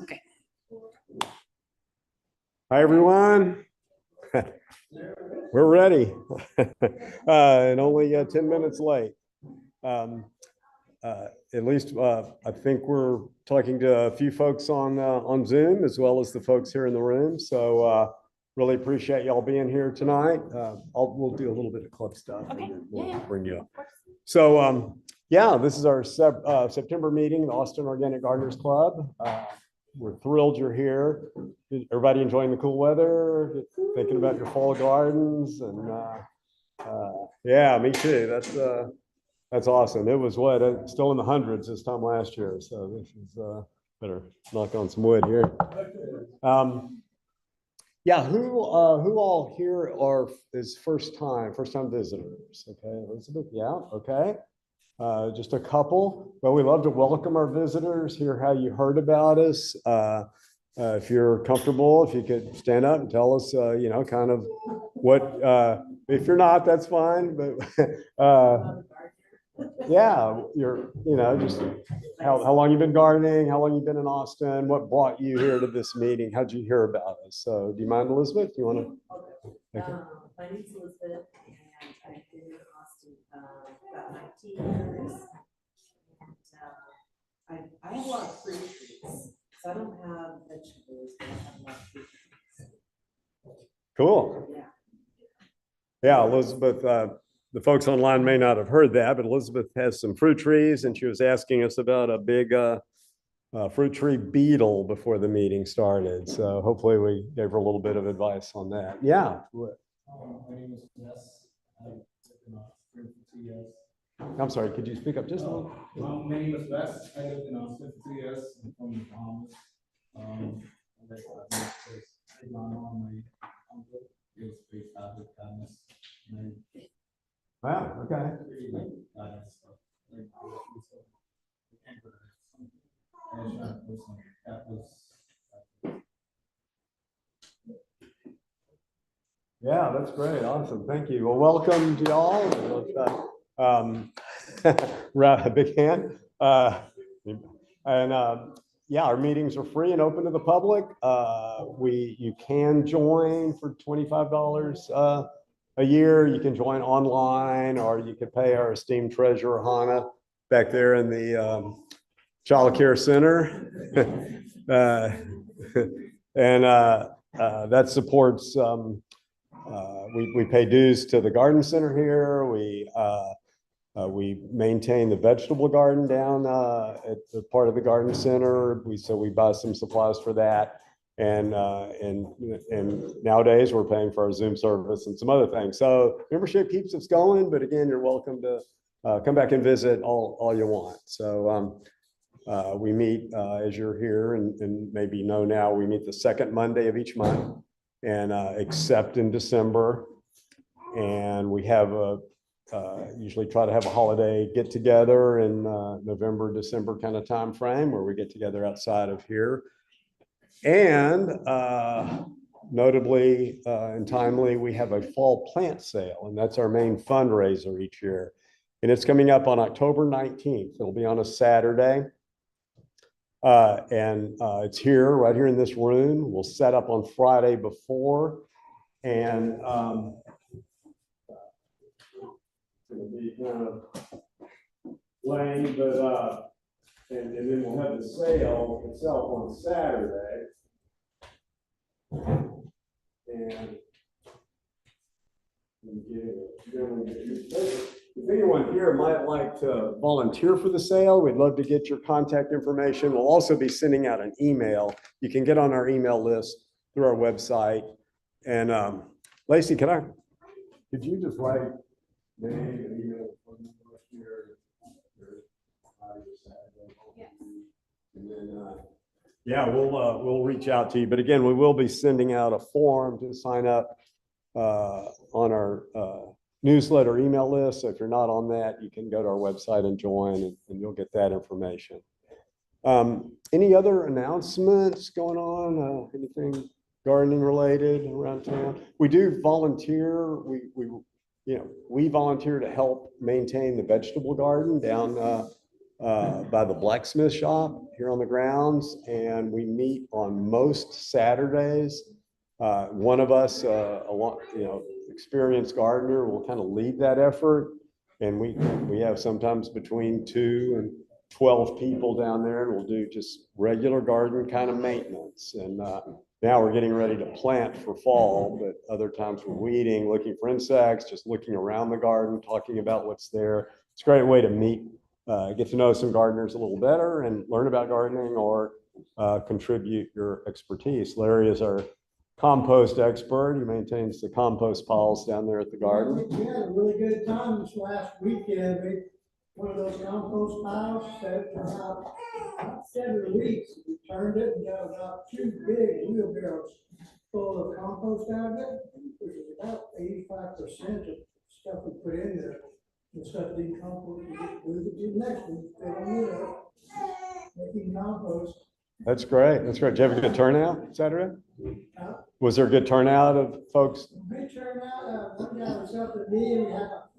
Okay. Hi, everyone. We're ready. And only 10 minutes late. At least I think we're talking to a few folks on Zoom as well as the folks here in the room. So really appreciate y'all being here tonight. We'll do a little bit of club stuff and then we'll bring you up. So yeah, this is our September meeting, the Austin Organic Gardeners Club. We're thrilled you're here. Everybody enjoying the cool weather, thinking about your fall gardens, and yeah, me too. That's awesome. It was still in the hundreds this time last year. So this is better knock on some wood here. Yeah, who all here is first time visitors? Okay, Elizabeth. Yeah, okay. Just a couple, but we love to welcome our visitors, hear how you heard about us. If you're comfortable, if you could stand up and tell us, kind of what, if you're not, that's fine, but yeah, just how long you've been gardening, how long you've been in Austin, what brought you here to this meeting, how'd you hear about us? So do you mind, Elizabeth? Do you want to? Okay. My name's Elizabeth, and I've been in Austin about 19 years. And I have a lot of fruit trees, so I don't have vegetables, but I have a lot of fruit trees. Cool. Yeah. Yeah, Elizabeth, the folks online may not have heard that, but Elizabeth has some fruit trees, and she was asking us about a big fruit tree beetle before the meeting started. So hopefully we gave her a little bit of advice on that. Yeah. My name is Wes. I've lived in Austin for 2 years. I'm sorry, could you speak up just a little? My name is Wes. I lived in Austin for 2 years. I'm from the Bahamas. I learned on my uncle. He was based out of Kansas. Wow, okay. Really like garden stuff. Yeah, that's great. Awesome. Thank you. Well, welcome to y'all. A big hand. Yeah, our meetings are free and open to the public. You can join for $25 a year. You can join online, or you could pay our esteemed treasurer, Hannah, back there in the Child Care Center. That supports, we pay dues to the garden center here. We maintain the vegetable garden down at the part of the garden center. We buy some supplies for that. And nowadays we're paying for our Zoom service and some other things. So membership keeps us going, but again, you're welcome to come back and visit all you want. So we meet, as you're here and maybe know now, we meet the second Monday of each month, and except in December. And we have usually try to have a holiday get together in November, December kind of time frame where we get together outside of here. And notably and timely, we have a fall plant sale, and that's our main fundraiser each year. And it's coming up on October 19th. It'll be on a Saturday. It's right here in this room. We'll set up on Friday before, and it'll be kind of lame, but and then we'll have the sale itself on Saturday. And if anyone here might like to volunteer for the sale, we'd love to get your contact information. We'll also be sending out an email. You can get on our email list through our website. And Lacey, could you just write name and email phone number here? And then yeah, we'll reach out to you. But again, we will be sending out a form to sign up on our newsletter email list. So if you're not on that, you can go to our website and join, and you'll get that information. Any other announcements going on? Anything gardening related around town? We do volunteer. We volunteer to help maintain the vegetable garden down by the blacksmith shop here on the grounds, and we meet on most Saturdays. One of us, experienced gardener, will kind of lead that effort, and we have sometimes between 2 and 12 people down there, and we'll do just regular garden kind of maintenance. And now we're getting ready to plant for fall, but other times we're weeding, looking for insects, just looking around the garden, talking about what's there. It's a great way to meet, get to know some gardeners a little better and learn about gardening, or contribute your expertise. Larry is our compost expert. He maintains the compost piles down there at the garden. We had a really good time this last weekend. One of those compost piles sat for about 7 weeks. We turned it and got about 2 big wheelbarrows full of compost out of it, which is about 85% of stuff we put in there. The stuff decomposed, we just move it to the next one, filling it up, making compost. That's great. That's great. Did you have a good turnout Saturday? Was there a good turnout of folks? Good turnout. One guy was helping me, and we had about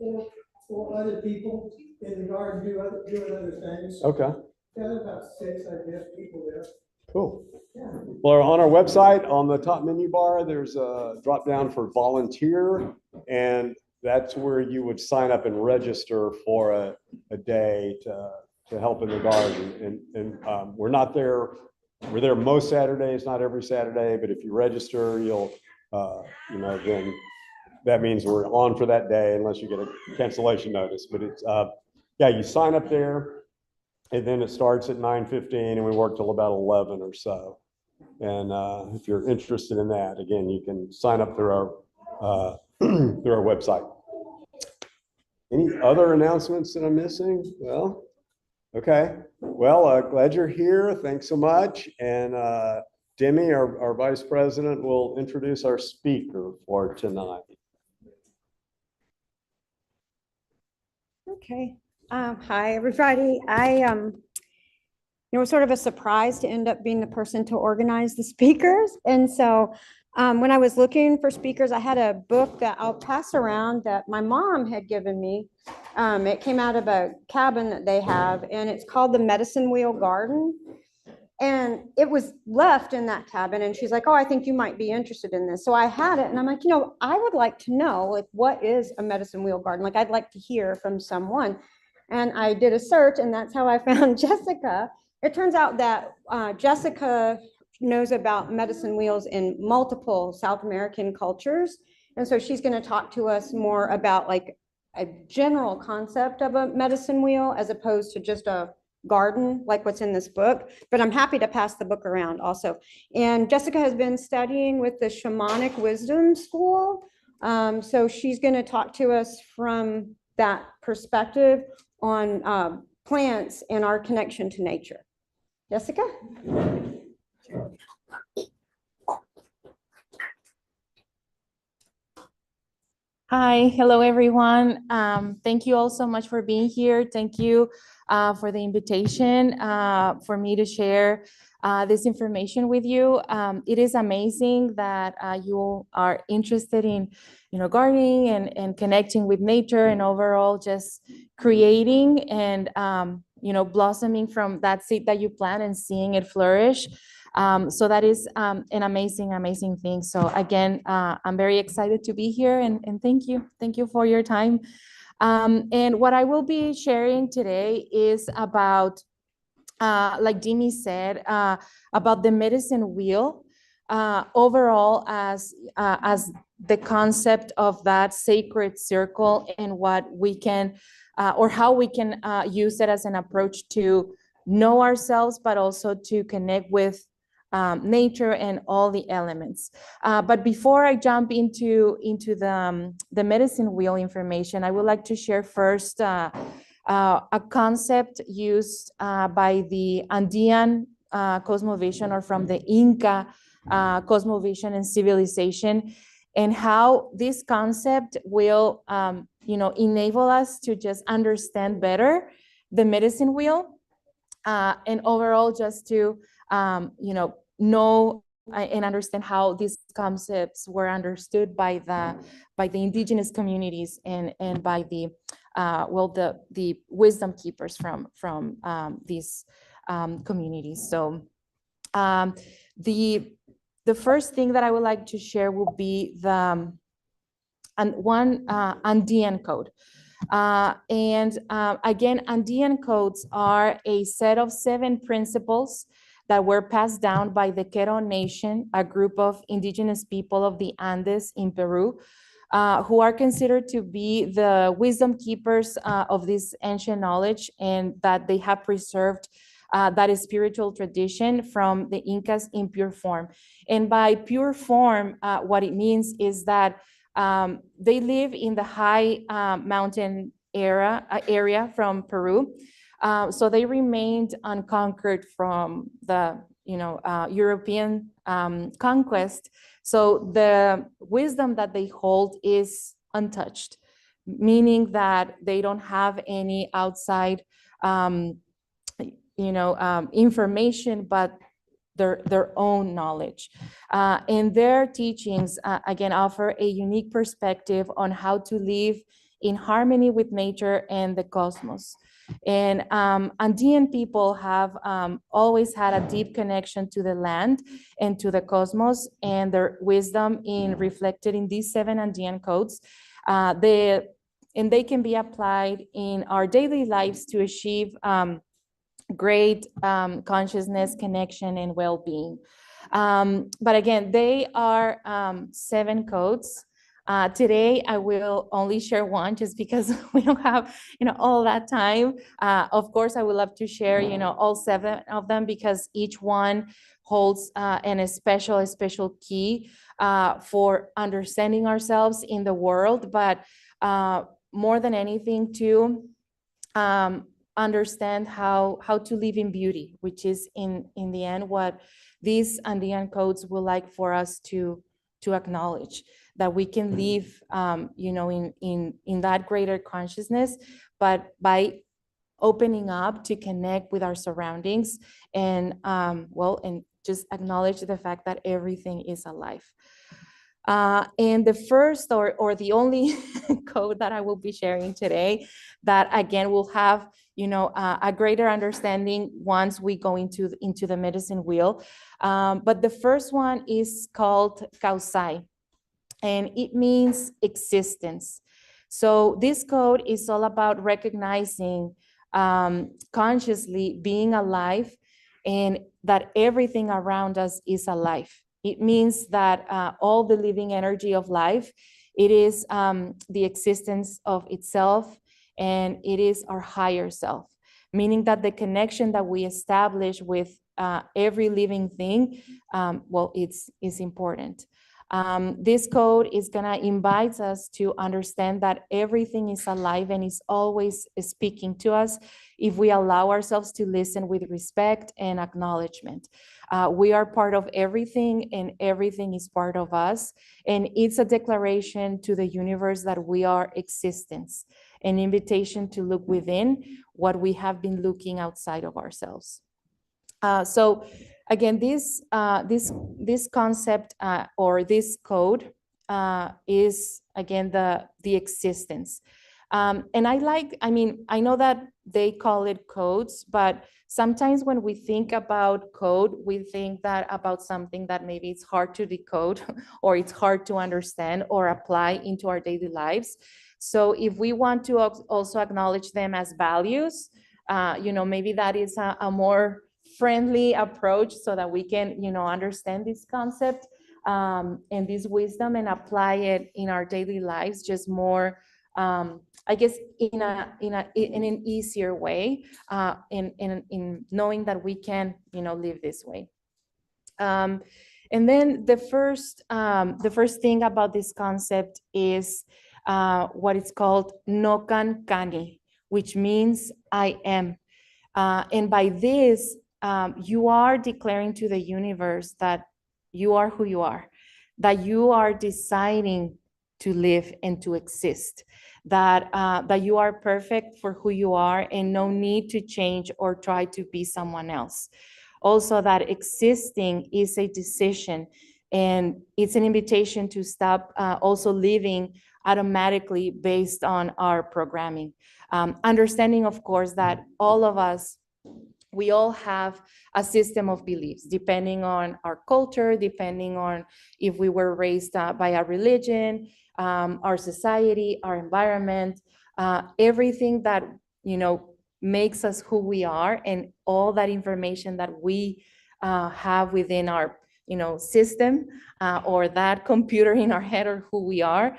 four other people in the garden doing other things. Okay. Yeah, about 6, I guess, people there. Cool. Yeah. Well, on our website, on the top menu bar, there's a drop down for volunteer, and that's where you would sign up and register for a day to help in the garden. And we're not there. We're there most Saturdays, not every Saturday, but if you register, you'll, then that means we're on for that day unless you get a cancellation notice. But it's, you sign up there, and then it starts at 9:15 and we work till about 11 or so. And if you're interested in that, again, you can sign up through our through our website. Any other announcements that I'm missing? Well, okay. Well, glad you're here. Thanks so much. And Demi, our vice president, will introduce our speaker for tonight. Okay. Hi, everybody. It was sort of a surprise to end up being the person to organize the speakers. And so when I was looking for speakers, I had a book that I'll pass around that my mom had given me. It came out of a cabin that they have, and it's called The Medicine Wheel Garden. And it was left in that cabin, and she's like, oh, I think you might be interested in this. So I had it, and I'm like, I would like to know, like, what is a medicine wheel garden? Like, I'd like to hear from someone. And I did a search, and that's how I found Jessica. It turns out that Jessica knows about medicine wheels in multiple South American cultures. And so she's going to talk to us more about like a general concept of a medicine wheel as opposed to just a garden like what's in this book. But I'm happy to pass the book around also. And Jessica has been studying with the Shamanic Wisdom School. So she's going to talk to us from that perspective on plants and our connection to nature. Jessica? Hi, hello everyone. Thank you all so much for being here. Thank you for the invitation for me to share this information with you. It is amazing that you are interested in, gardening and connecting with nature and overall just creating and, blossoming from that seed that you plant and seeing it flourish. So that is an amazing thing. So again, I'm very excited to be here and thank you. Thank you for your time. And what I will be sharing today is about, like Dimi said, about the medicine wheel, overall as the concept of that sacred circle and what we can, or how we can use it as an approach to know ourselves, but also to connect with nature and all the elements. But before I jump into the medicine wheel information, I would like to share first a concept used by the Andean cosmovision, or from the Inca cosmovision and civilization, and how this concept will enable us to just understand better the medicine wheel, and overall just to know and understand how these concepts were understood by the indigenous communities and by the well, the wisdom keepers from these communities. So the first thing that I would like to share will be the Andean code. Again, Andean codes are a set of 7 principles that were passed down by the Quero Nation, a group of indigenous people of the Andes in Peru, who are considered to be the wisdom keepers of this ancient knowledge, and that they have preserved that is spiritual tradition from the Incas in pure form. And by pure form, what it means is that they live in the high mountain area from Peru. So they remained unconquered from the European conquest. So the wisdom that they hold is untouched, meaning that they don't have any outside information, but their own knowledge. And their teachings, again, offer a unique perspective on how to live in harmony with nature and the cosmos. And Andean people have always had a deep connection to the land and to the cosmos, and their wisdom reflected in these 7 Andean codes. And they can be applied in our daily lives to achieve great consciousness, connection, and well-being. But again, they are 7 codes. Today, I will only share one just because we don't have, all that time. Of course, I would love to share, all 7 of them, because each one holds a special key for understanding ourselves in the world, but more than anything, to understand how to live in beauty, which is in the end what these Andean codes would like for us to acknowledge, that we can live in that greater consciousness, but by opening up to connect with our surroundings and and just acknowledge the fact that everything is alive. And the first or the only code that I will be sharing today, that again will have a greater understanding once we go into the medicine wheel. But the first one is called Kausai, and it means existence. So this code is all about recognizing consciously being alive, and that everything around us is alive. It means that all the living energy of life, it is the existence of itself, and it is our higher self, meaning that the connection that we establish with every living thing, it's important. This code is gonna invite us to understand that everything is alive and is always speaking to us if we allow ourselves to listen with respect and acknowledgement. We are part of everything, and everything is part of us. And it's a declaration to the universe that we are existence, an invitation to look within what we have been looking outside of ourselves. So again, this concept or this code is again the existence. And I know that they call it codes, but sometimes when we think about code, we think that about something that maybe it's hard to decode or it's hard to understand or apply into our daily lives. So if we want to also acknowledge them as values, maybe that is a more friendly approach, so that we can, understand this concept and this wisdom and apply it in our daily lives, just more, I guess, in an easier way, in knowing that we can, live this way. And then the first thing about this concept is what it's called Nokan Kani, which means I am. And by this, you are declaring to the universe that you are who you are, that you are deciding to live and to exist, that you are perfect for who you are and no need to change or try to be someone else. Also, that existing is a decision, and it's an invitation to stop also living automatically based on our programming. Understanding, of course, that all of us, we all have a system of beliefs depending on our culture, depending on if we were raised by a religion, our society, our environment, everything that, makes us who we are, and all that information that we have within our, system, or that computer in our head, or who we are.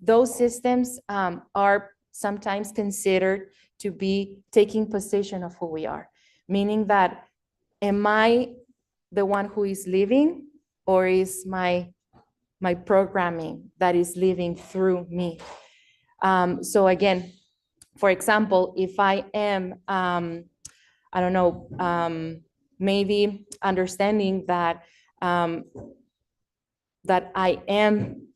Those systems are sometimes considered to be taking possession of who we are, meaning that, am I the one who is living, or is my programming that is living through me? So again, for example, if I am, I don't know, maybe understanding that that I am,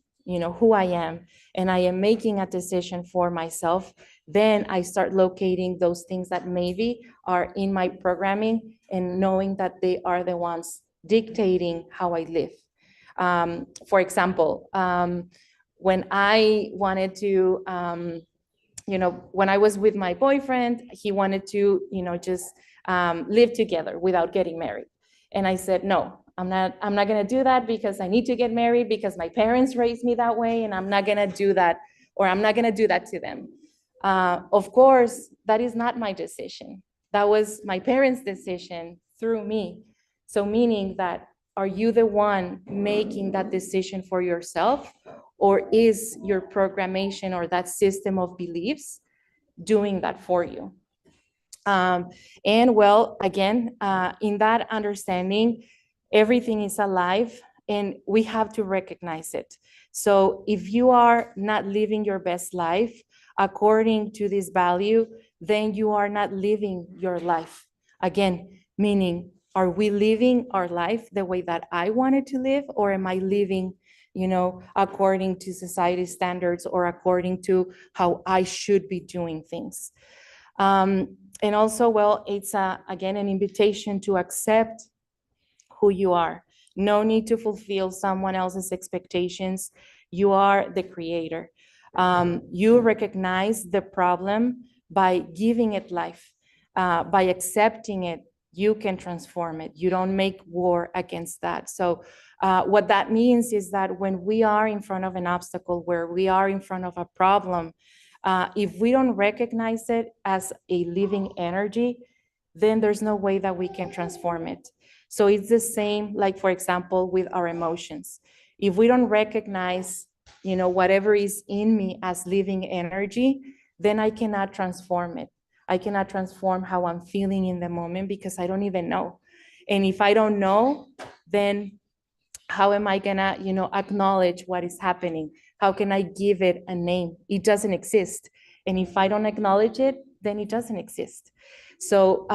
who I am, and I am making a decision for myself, then I start locating those things that maybe are in my programming, and knowing that they are the ones dictating how I live. For example, when I wanted to, when I was with my boyfriend, he wanted to, just live together without getting married. And I said, no, I'm not gonna do that, because I need to get married, because my parents raised me that way, and I'm not gonna do that, or I'm not gonna do that to them. Of course, that is not my decision. That was my parents' decision through me. So meaning that, are you the one making that decision for yourself, or is your programmation or that system of beliefs doing that for you? And well, again, in that understanding, everything is alive, and we have to recognize it. So if you are not living your best life according to this value, then you are not living your life. Again, meaning, are we living our life the way that I wanted to live, or am I living, according to society standards, or according to how I should be doing things? And also, well, it's again an invitation to accept who you are. No need to fulfill someone else's expectations. You are the creator. You recognize the problem by giving it life, by accepting it. You can transform it. You don't make war against that. So what that means is that when we are in front of an obstacle, where we are in front of a problem, if we don't recognize it as a living energy, then there's no way that we can transform it. So it's the same, like, for example, with our emotions. If we don't recognize, whatever is in me as living energy, then I cannot transform it. I cannot transform how I'm feeling in the moment, because I don't even know. And if I don't know, then how am I gonna, acknowledge what is happening? How can I give it a name? It doesn't exist. And if I don't acknowledge it, then it doesn't exist. So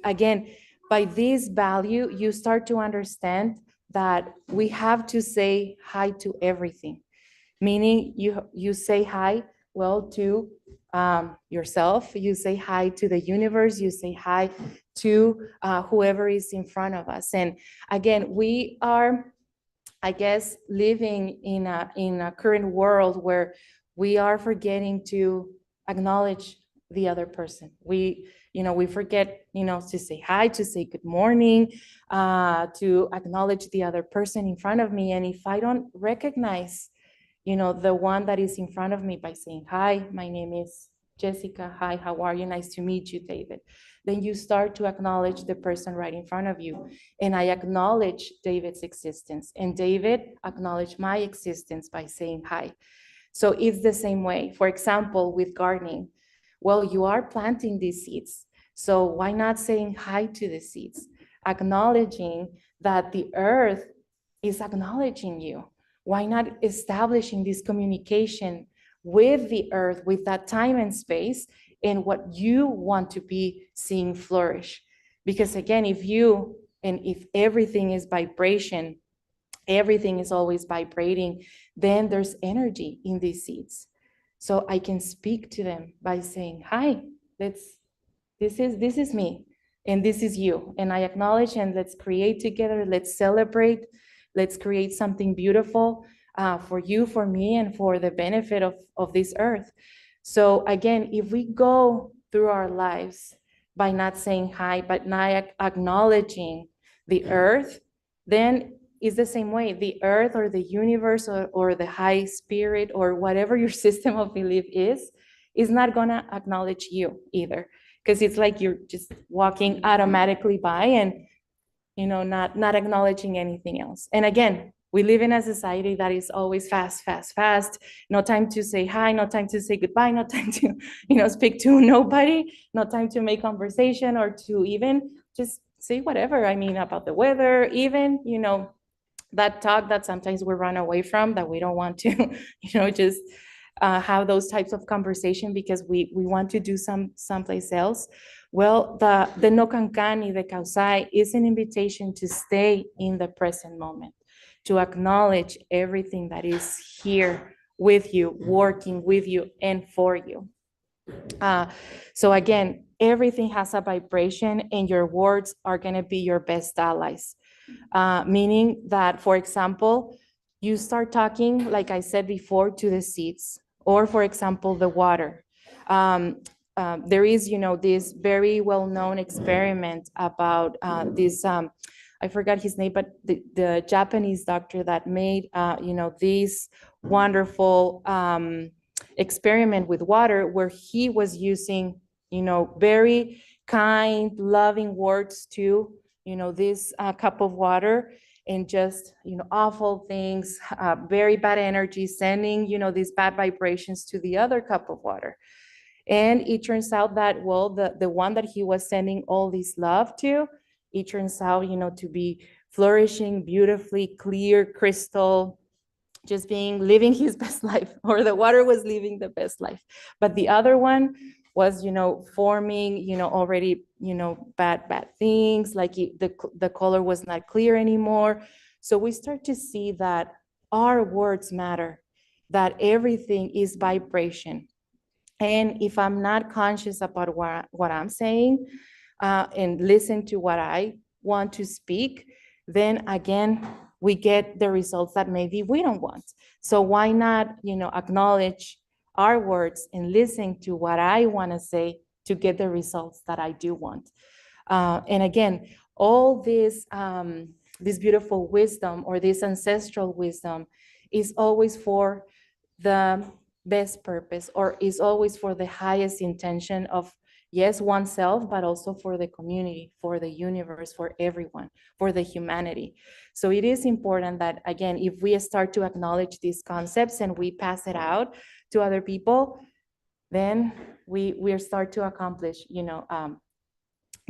again, by this value, you start to understand that we have to say hi to everything. Meaning you say hi, well, to yourself, you say hi to the universe, you say hi to whoever is in front of us. And again, we are, I guess, living in a current world where we are forgetting to acknowledge the other person. We forget, to say hi, to say good morning, to acknowledge the other person in front of me. And if I don't recognize, the one that is in front of me by saying, hi, my name is Jessica. Hi, how are you? Nice to meet you, David. Then you start to acknowledge the person right in front of you. And I acknowledge David's existence, and David acknowledged my existence by saying hi. So it's the same way. For example, with gardening, well, you are planting these seeds. So why not saying hi to the seeds? Acknowledging that the earth is acknowledging you. Why not establishing this communication with the earth, with that time and space, and what you want to be seeing flourish? Because again, if everything is vibration, everything is always vibrating, then there's energy in these seeds. So I can speak to them by saying, hi, this is me, and this is you. And I acknowledge, and let's create together, let's celebrate, let's create something beautiful. for you, for me, and for the benefit of this earth. So again, if we go through our lives by not saying hi, but not acknowledging the earth, then it's the same way. The earth or the universe or the high spirit or whatever your system of belief is not gonna acknowledge you either. Because it's like you're just walking automatically by and not acknowledging anything else. And again, we live in a society that is always fast, fast, fast. No time to say hi, no time to say goodbye, no time to, speak to nobody, no time to make conversation or to even just say whatever. I mean, about the weather, even, that talk that sometimes we run away from, that we don't want to, just have those types of conversation because we want to do someplace else. Well, the no cancani, the kausai, is an invitation to stay in the present moment, to acknowledge everything that is here with you, working with you and for you. So again, everything has a vibration and your words are gonna be your best allies. Meaning that, for example, you start talking, like I said before, to the seeds, or for example, the water. There is, this very well-known experiment about this, I forgot his name, but the Japanese doctor that made, this wonderful experiment with water where he was using, very kind, loving words to, this cup of water and just, awful things, very bad energy, sending, these bad vibrations to the other cup of water. And it turns out that, well, the one that he was sending all this love to, it turns out, to be flourishing beautifully, clear, crystal, just living his best life, or the water was living the best life. But the other one was, forming, already, bad things, like the color was not clear anymore. So we start to see that our words matter, that everything is vibration. And if I'm not conscious about what I'm saying and listen to what I want to speak, then again, we get the results that maybe we don't want. So why not, acknowledge our words and listen to what I want to say to get the results that I do want. And again, all this beautiful wisdom or this ancestral wisdom is always for the best purpose, or is always for the highest intention of, yes, oneself, but also for the community, for the universe, for everyone, for the humanity. So it is important that, again, if we start to acknowledge these concepts and we pass it out to other people, then we start to accomplish,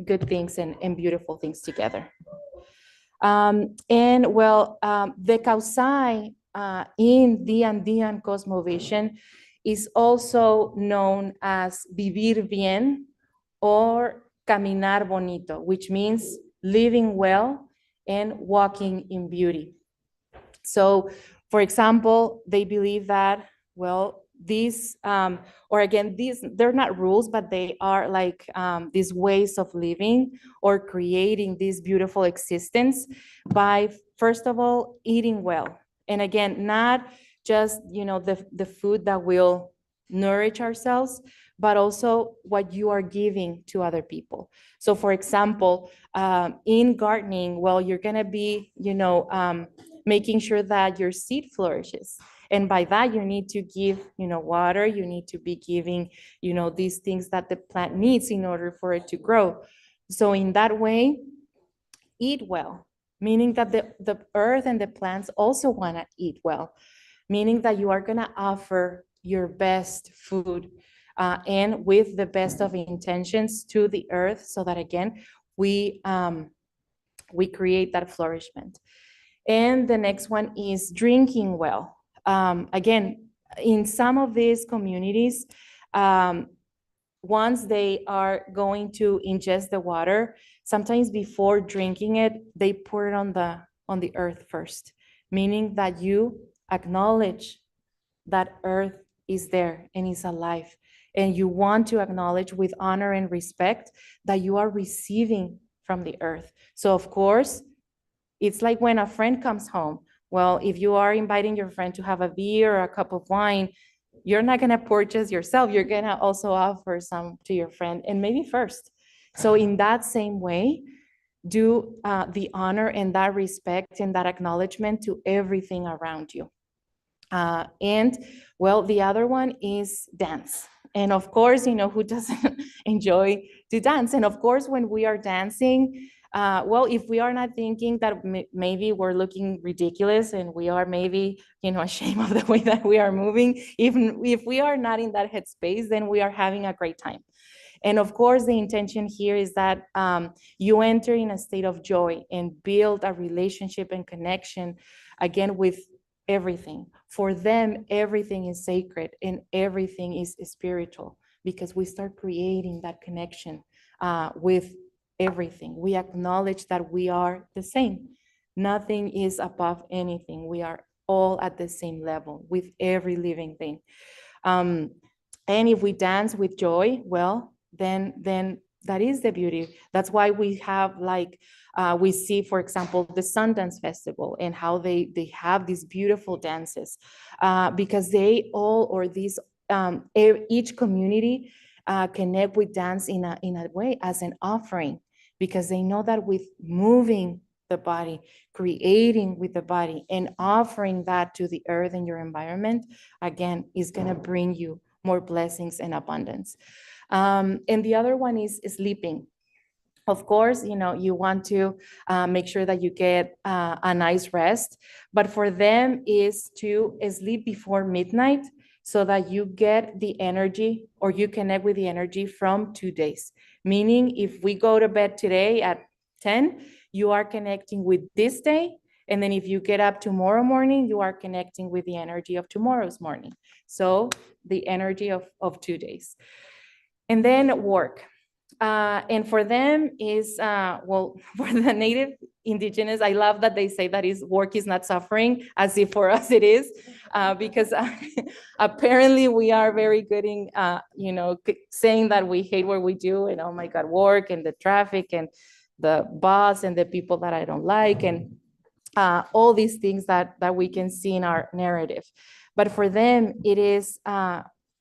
good things and beautiful things together. And well, the Kausai in the Andean cosmovision is also known as vivir bien or caminar bonito, which means living well and walking in beauty. So, for example, they believe that, well, these, or again, they're not rules, but they are like these ways of living or creating this beautiful existence by, first of all, eating well. And again, not just, the food that will nourish ourselves, but also what you are giving to other people. So for example, in gardening, well, you're gonna be, making sure that your seed flourishes. And by that, you need to give, water, you need to be giving, these things that the plant needs in order for it to grow. So in that way, eat well, meaning that the earth and the plants also wanna eat well, meaning that you are gonna offer your best food and with the best of intentions to the earth, so that again, we create that flourishment. And the next one is drinking well. Again, in some of these communities, once they are going to ingest the water, sometimes before drinking it, they pour it on the earth first, meaning that you acknowledge that earth is there and is alive. And you want to acknowledge with honor and respect that you are receiving from the earth. So of course, it's like when a friend comes home. Well, if you are inviting your friend to have a beer or a cup of wine, you're not going to purchase yourself. You're going to also offer some to your friend and maybe first. So in that same way, do the honor and that respect and that acknowledgement to everything around you. And well, the other one is dance. And of course, who doesn't enjoy to dance? And of course, when we are dancing, well, if we are not thinking that maybe we're looking ridiculous and we are maybe, ashamed of the way that we are moving, even if we are not in that headspace, then we are having a great time. And of course, the intention here is that you enter in a state of joy and build a relationship and connection, again, with everything. For them, everything is sacred and everything is spiritual because we start creating that connection with everything. We acknowledge that we are the same. Nothing is above anything. We are all at the same level with every living thing. And if we dance with joy, well, then that is the beauty. That's why we have we see, for example, the Sundance Festival and how they have these beautiful dances because they all, or these, each community connect with dance in a way as an offering, because they know that with moving the body, creating with the body, and offering that to the earth and your environment, again, is going to bring you more blessings and abundance. And the other one is sleeping. Of course, you want to make sure that you get a nice rest, but for them is to sleep before midnight so that you get the energy, or you connect with the energy from 2 days. Meaning, if we go to bed today at 10, you are connecting with this day. And then if you get up tomorrow morning, you are connecting with the energy of tomorrow's morning. So the energy of 2 days. And then work. And for them is, well, for the native indigenous, I love that they say that work is not suffering, as if for us it is, because apparently we are very good in, saying that we hate what we do and, oh my God, work and the traffic and the boss and the people that I don't like, and all these things that we can see in our narrative. But for them, it is,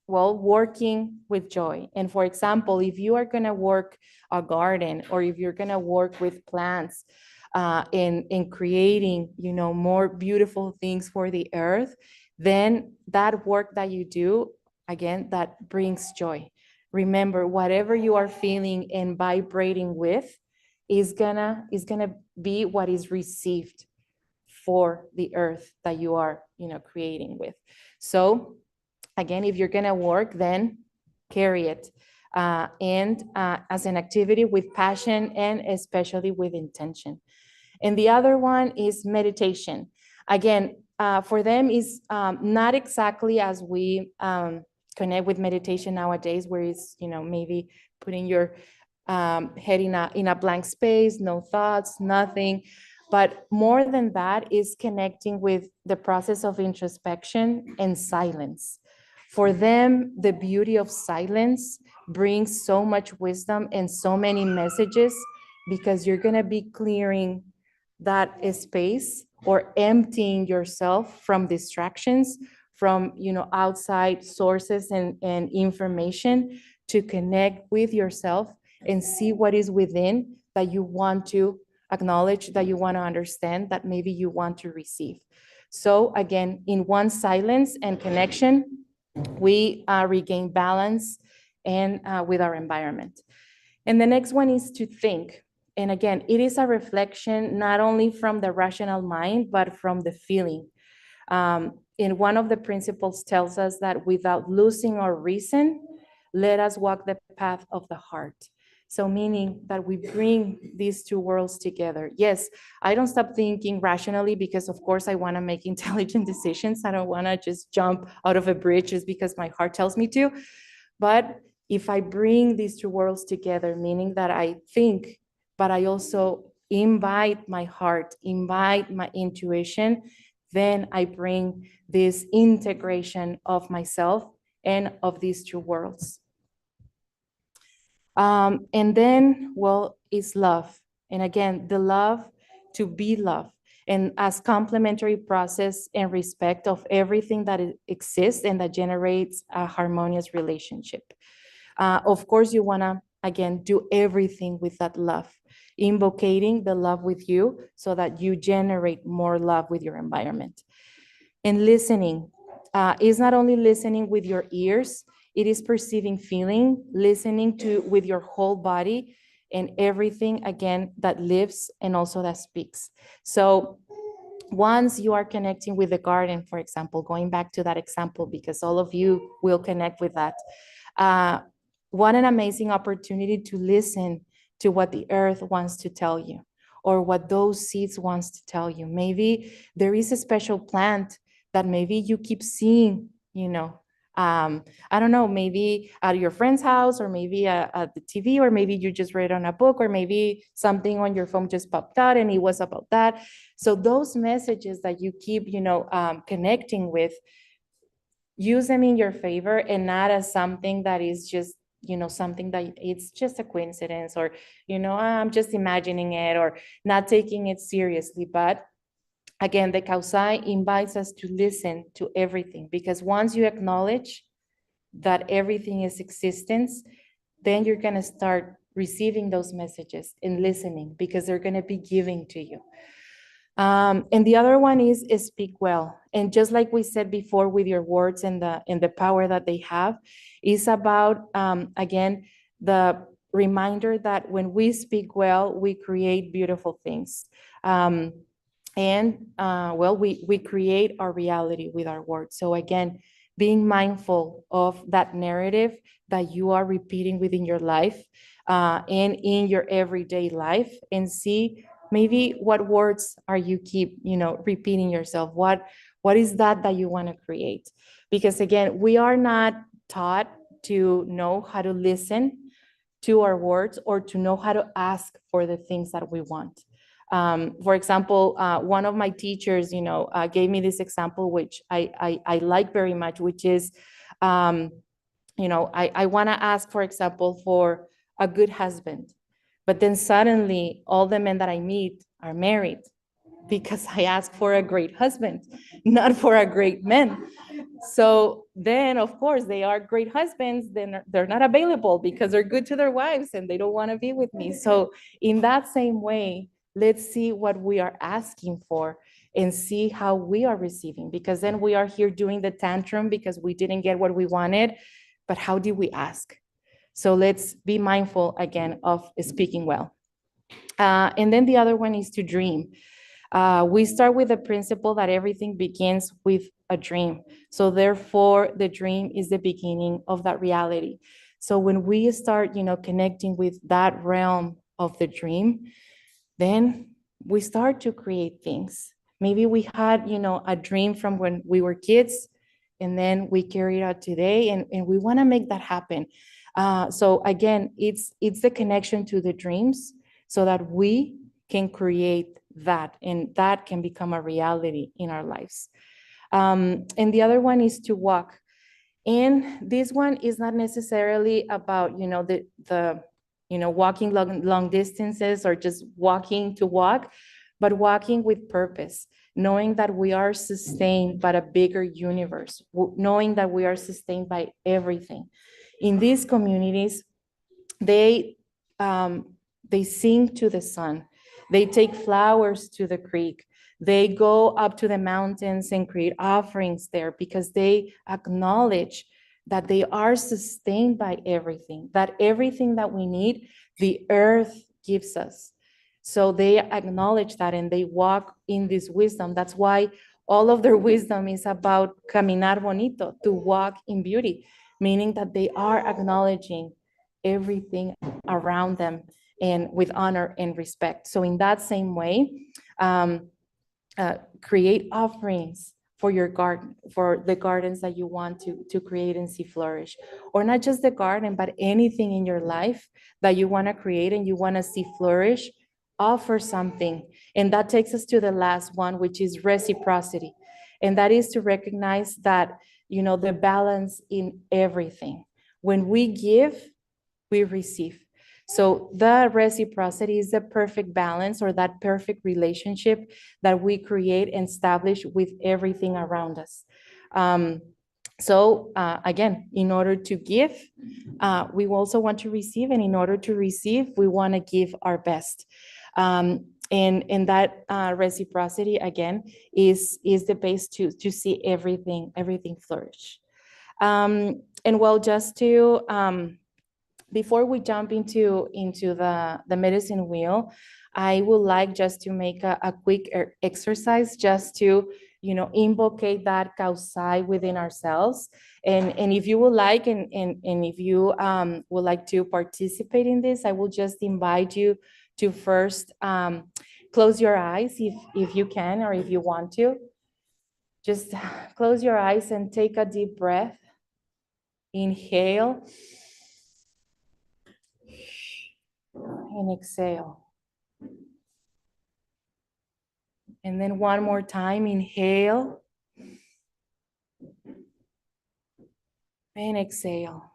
well, working with joy. And for example, if you are going to work a garden, or if you're going to work with plants in creating, more beautiful things for the earth, then that work that you do, again, that brings joy. Remember, whatever you are feeling and vibrating with is gonna be what is received for the earth that you are, creating with. So again, if you're gonna work, then carry it and as an activity with passion and especially with intention. And the other one is meditation. Again, for them is not exactly as we connect with meditation nowadays, where it's, maybe putting your head in a blank space, no thoughts, nothing. But more than that is connecting with the process of introspection and silence. For them, the beauty of silence brings so much wisdom and so many messages, because you're going to be clearing that space or emptying yourself from distractions, from outside sources and information, to connect with yourself and see what is within that you want to acknowledge, that you want to understand, that maybe you want to receive. So again, in one silence and connection, we regain balance and with our environment. And the next one is to think. And again, it is a reflection not only from the rational mind, but from the feeling. And one of the principles tells us that without losing our reason, let us walk the path of the heart. So meaning that we bring these two worlds together. Yes, I don't stop thinking rationally, because of course I want to make intelligent decisions. I don't want to just jump out of a bridge just because my heart tells me to. But if I bring these two worlds together, meaning that I think, but I also invite my heart, invite my intuition, then I bring this integration of myself and of these two worlds. And then, well, is love. And again, the love to be love. and as complementary process and respect of everything that exists and that generates a harmonious relationship. Of course, you wanna, again, do everything with that love, invocating the love with you so that you generate more love with your environment. And listening is not only listening with your ears, it is perceiving feeling, listening to with your whole body and everything, again, that lives and also that speaks. So once you are connecting with the garden, for example, going back to that example, because all of you will connect with that, what an amazing opportunity to listen to what the earth wants to tell you, or what those seeds wants to tell you. Maybe there is a special plant that maybe you keep seeing, I don't know, maybe at your friend's house, or maybe at the TV, or maybe you just read on a book, or maybe something on your phone just popped out and it was about that. So those messages that you keep, connecting with, use them in your favor and not as something that is just, something that it's just a coincidence, or, I'm just imagining it, or not taking it seriously. But again, the Kausai invites us to listen to everything, because once you acknowledge that everything is existence, then you're going to start receiving those messages and listening, because they're going to be giving to you. And the other one is speak well. And just like we said before, with your words and the power that they have, is about, again, the reminder that when we speak well, we create beautiful things. We create our reality with our words. So again, being mindful of that narrative that you are repeating within your life and in your everyday life, and see maybe what words are you keep, repeating yourself. What is that you want to create? Because again, we are not taught to know how to listen to our words, or to know how to ask for the things that we want. For example, one of my teachers, gave me this example, which I like very much, which is, I want to ask, for example, for a good husband. But then suddenly all the men that I meet are married, because I asked for a great husband, not for a great man. So then, of course, they are great husbands, then they're not available because they're good to their wives and they don't want to be with me. So in that same way, let's see what we are asking for and see how we are receiving, because then we are here doing the tantrum because we didn't get what we wanted. But how did we ask? So let's be mindful again of speaking well. And then the other one is to dream. We start with the principle that everything begins with a dream. So therefore, the dream is the beginning of that reality. So when we start, connecting with that realm of the dream, then we start to create things. Maybe we had, a dream from when we were kids, and then we carry it out today, and we want to make that happen. So again, it's the connection to the dreams, so that we can create that, and that can become a reality in our lives. And the other one is to walk. And this one is not necessarily about, walking long distances, or just walking to walk, but walking with purpose, knowing that we are sustained by a bigger universe, knowing that we are sustained by everything. In these communities, they sing to the sun. They take flowers to the creek. They go up to the mountains and create offerings there, because they acknowledge that they are sustained by everything, that everything that we need, the earth gives us. So they acknowledge that, and they walk in this wisdom. That's why all of their wisdom is about caminar bonito, to walk in beauty, meaning that they are acknowledging everything around them, and with honor and respect. So in that same way, create offerings for your garden, for the gardens that you want to create and see flourish. Or not just the garden, but anything in your life that you want to create and you want to see flourish, offer something. And that takes us to the last one, which is reciprocity. And that is to recognize that, the balance in everything. When we give, we receive. So the reciprocity is the perfect balance or that perfect relationship that we create and establish with everything around us. So again, in order to give, we also want to receive, and in order to receive, we want to give our best. And that reciprocity again is the base to see everything flourish. And well, just to before we jump into the medicine wheel, I would like just to make a quick exercise just to invocate that kausai within ourselves. And if you would like, and if you would like to participate in this, I will just invite you to first close your eyes if you can, or if you want to. Just close your eyes and take a deep breath. Inhale and exhale. And then one more time, inhale and exhale.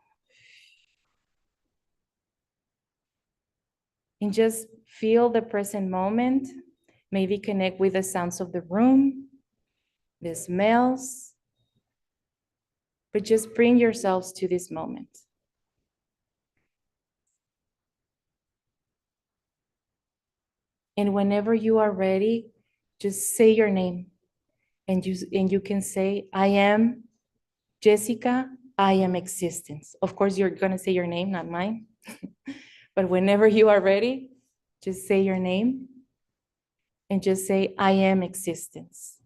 And just feel the present moment. Maybe connect with the sounds of the room, the smells, but just bring yourselves to this moment. And whenever you are ready, just say your name. And you can say, I am Jessica, I am existence. Of course, you're going to say your name, not mine. But whenever you are ready, just say your name and just say, I am existence.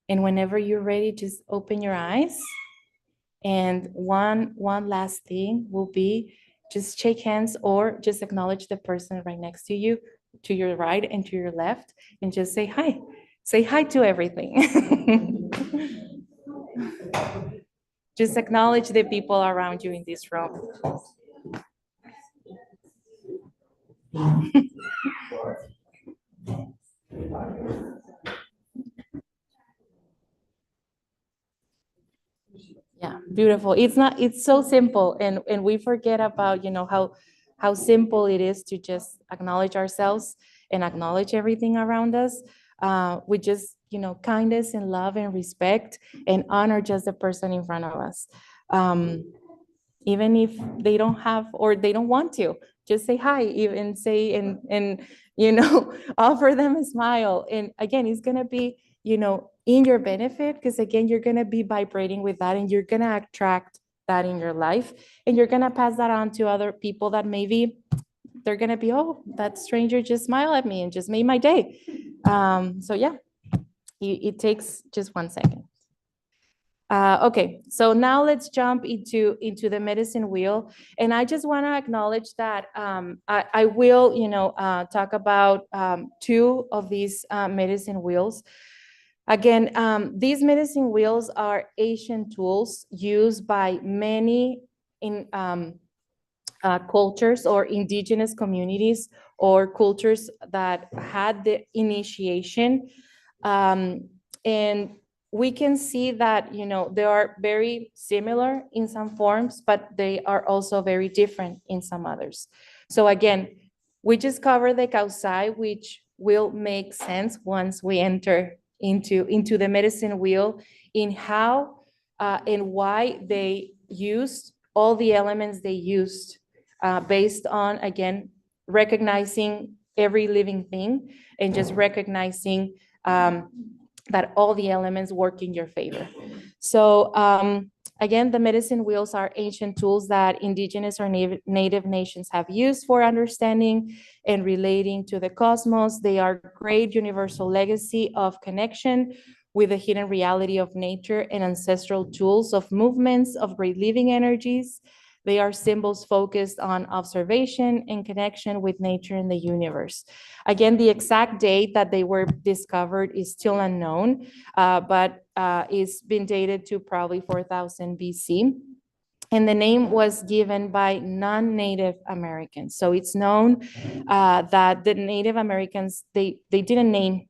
And whenever you're ready, just open your eyes. And one last thing will be just shake hands or just acknowledge the person right next to you, to your right and to your left, and just say hi. Say hi to everything. Just acknowledge the people around you in this room. Yeah, beautiful. It's so simple, and we forget about, how simple it is to just acknowledge ourselves and acknowledge everything around us, with just, kindness and love and respect, and honor just the person in front of us. Even if they don't have, or they don't want to, just say hi, even say, and offer them a smile. And again, it's going to be, in your benefit, because again, you're going to be vibrating with that, and you're going to attract that in your life, and you're going to pass that on to other people that maybe they're going to be, oh, that stranger just smiled at me and just made my day. So yeah, it takes just 1 second. Okay, so now let's jump into the medicine wheel. And I just want to acknowledge that I will, talk about 2 of these medicine wheels. Again, these medicine wheels are ancient tools used by many in cultures or indigenous communities, or cultures that had the initiation. And we can see that, they are very similar in some forms, but they are also very different in some others. So again, we just cover the kausai, which will make sense once we enter into the medicine wheel, in how and why they used all the elements they used, based on, again, recognizing every living thing, and just recognizing that all the elements work in your favor. So again, the medicine wheels are ancient tools that indigenous or native nations have used for understanding and relating to the cosmos. They are great universal legacy of connection with the hidden reality of nature, and ancestral tools of movements of great living energies. They are symbols focused on observation and connection with nature and the universe. Again, the exact date that they were discovered is still unknown, but it's been dated to probably 4000 BC. And the name was given by non-Native Americans. So it's known that the Native Americans, they didn't name,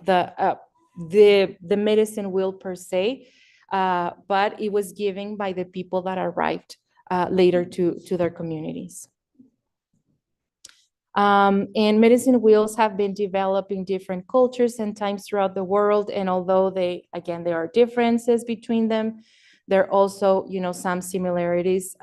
the medicine wheel per se, but it was given by the people that arrived later to their communities. And medicine wheels have been developed in different cultures and times throughout the world. And although there are differences between them, there are also, some similarities.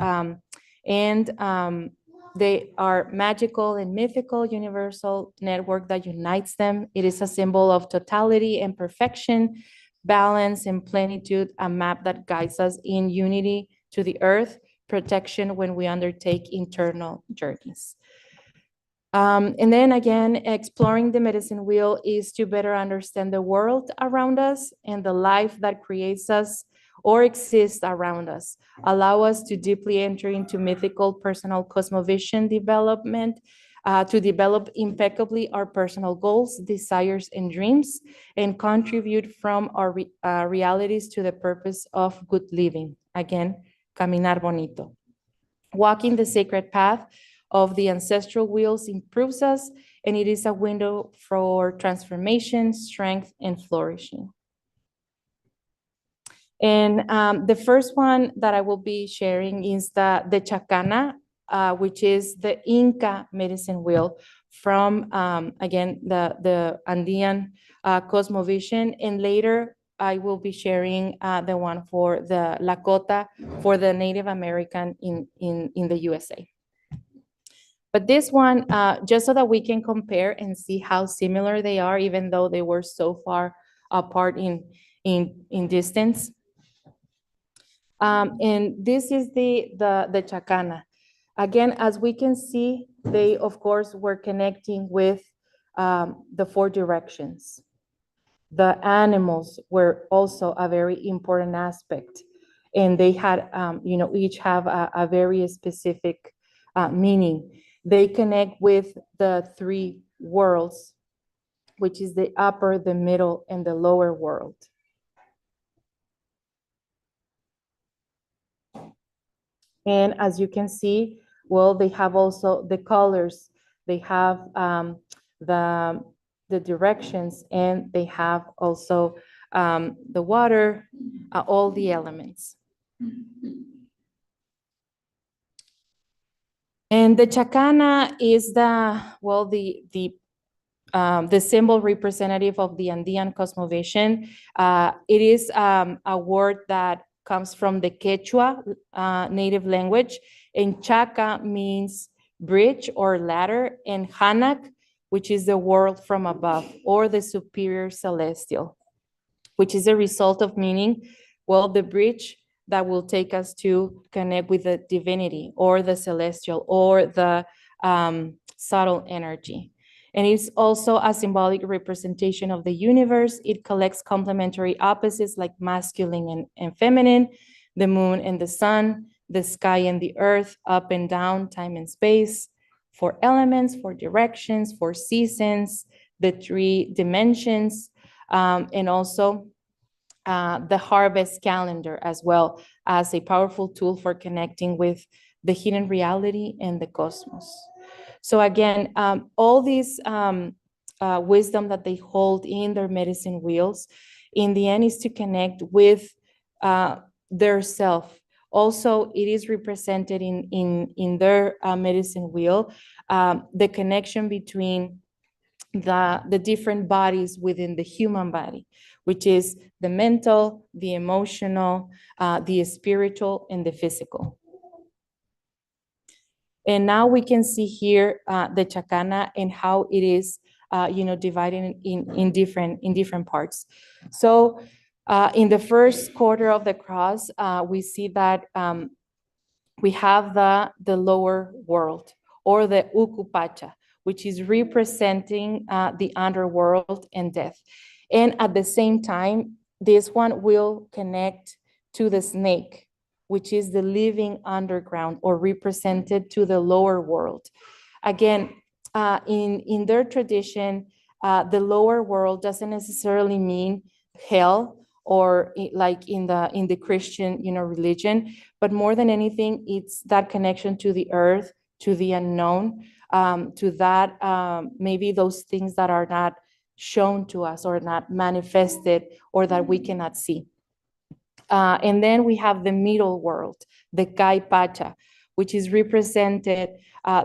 They are magical and mythical universal network that unites them. It is a symbol of totality and perfection, balance and plenitude, a map that guides us in unity to the earth, protection when we undertake internal journeys. And then again, exploring the medicine wheel is to better understand the world around us and the life that creates us or exists around us, allow us to deeply enter into mythical personal cosmovision development, to develop impeccably our personal goals, desires, and dreams, and contribute from our realities to the purpose of good living. Again, caminar bonito. Walking the sacred path of the ancestral wheels improves us, and it is a window for transformation, strength, and flourishing. And the first one that I will be sharing is the Chacana, which is the Inca medicine wheel from, again, the Andean cosmovision. And later, I will be sharing the one for the Lakota, for the Native American in the USA. But this one, just so that we can compare and see how similar they are, even though they were so far apart in distance. And this is the Chacana. Again, as we can see, they, of course, were connecting with the four directions. The animals were also a very important aspect. And they had, each have a very specific meaning. They connect with the three worlds, which is the upper, the middle, and the lower world. And as you can see, well, they have also the colors, they have the directions, and they have also the water, all the elements. And the Chacana is the symbol representative of the Andean cosmovision. It is a word that comes from the Quechua native language, and Chaca means bridge or ladder, and Hanak, which is the world from above, or the superior celestial, which is a result of meaning, well, the bridge that will take us to connect with the divinity or the celestial or the subtle energy. And it's also a symbolic representation of the universe. It collects complementary opposites like masculine and feminine, the moon and the sun, the sky and the earth, up and down, time and space, for elements, for directions, for seasons, the three dimensions, and also the harvest calendar as well as a powerful tool for connecting with the hidden reality and the cosmos. So again, all these wisdom that they hold in their medicine wheels, in the end is to connect with their self. Also, it is represented in their medicine wheel, the connection between the different bodies within the human body, which is the mental, the emotional, the spiritual, and the physical. And now we can see here the Chacana and how it is, divided in different parts. So in the first quarter of the cross, we see that we have the lower world, or the Ukupacha, which is representing the underworld and death. And at the same time, this one will connect to the snake, which is the living underground, or represented to the lower world. Again, in their tradition, the lower world doesn't necessarily mean hell, or like in the Christian, religion, but more than anything, it's that connection to the earth, to the unknown, to that maybe those things that are not shown to us or not manifested or that we cannot see. And then we have the middle world, the Kai Pacha, which is represented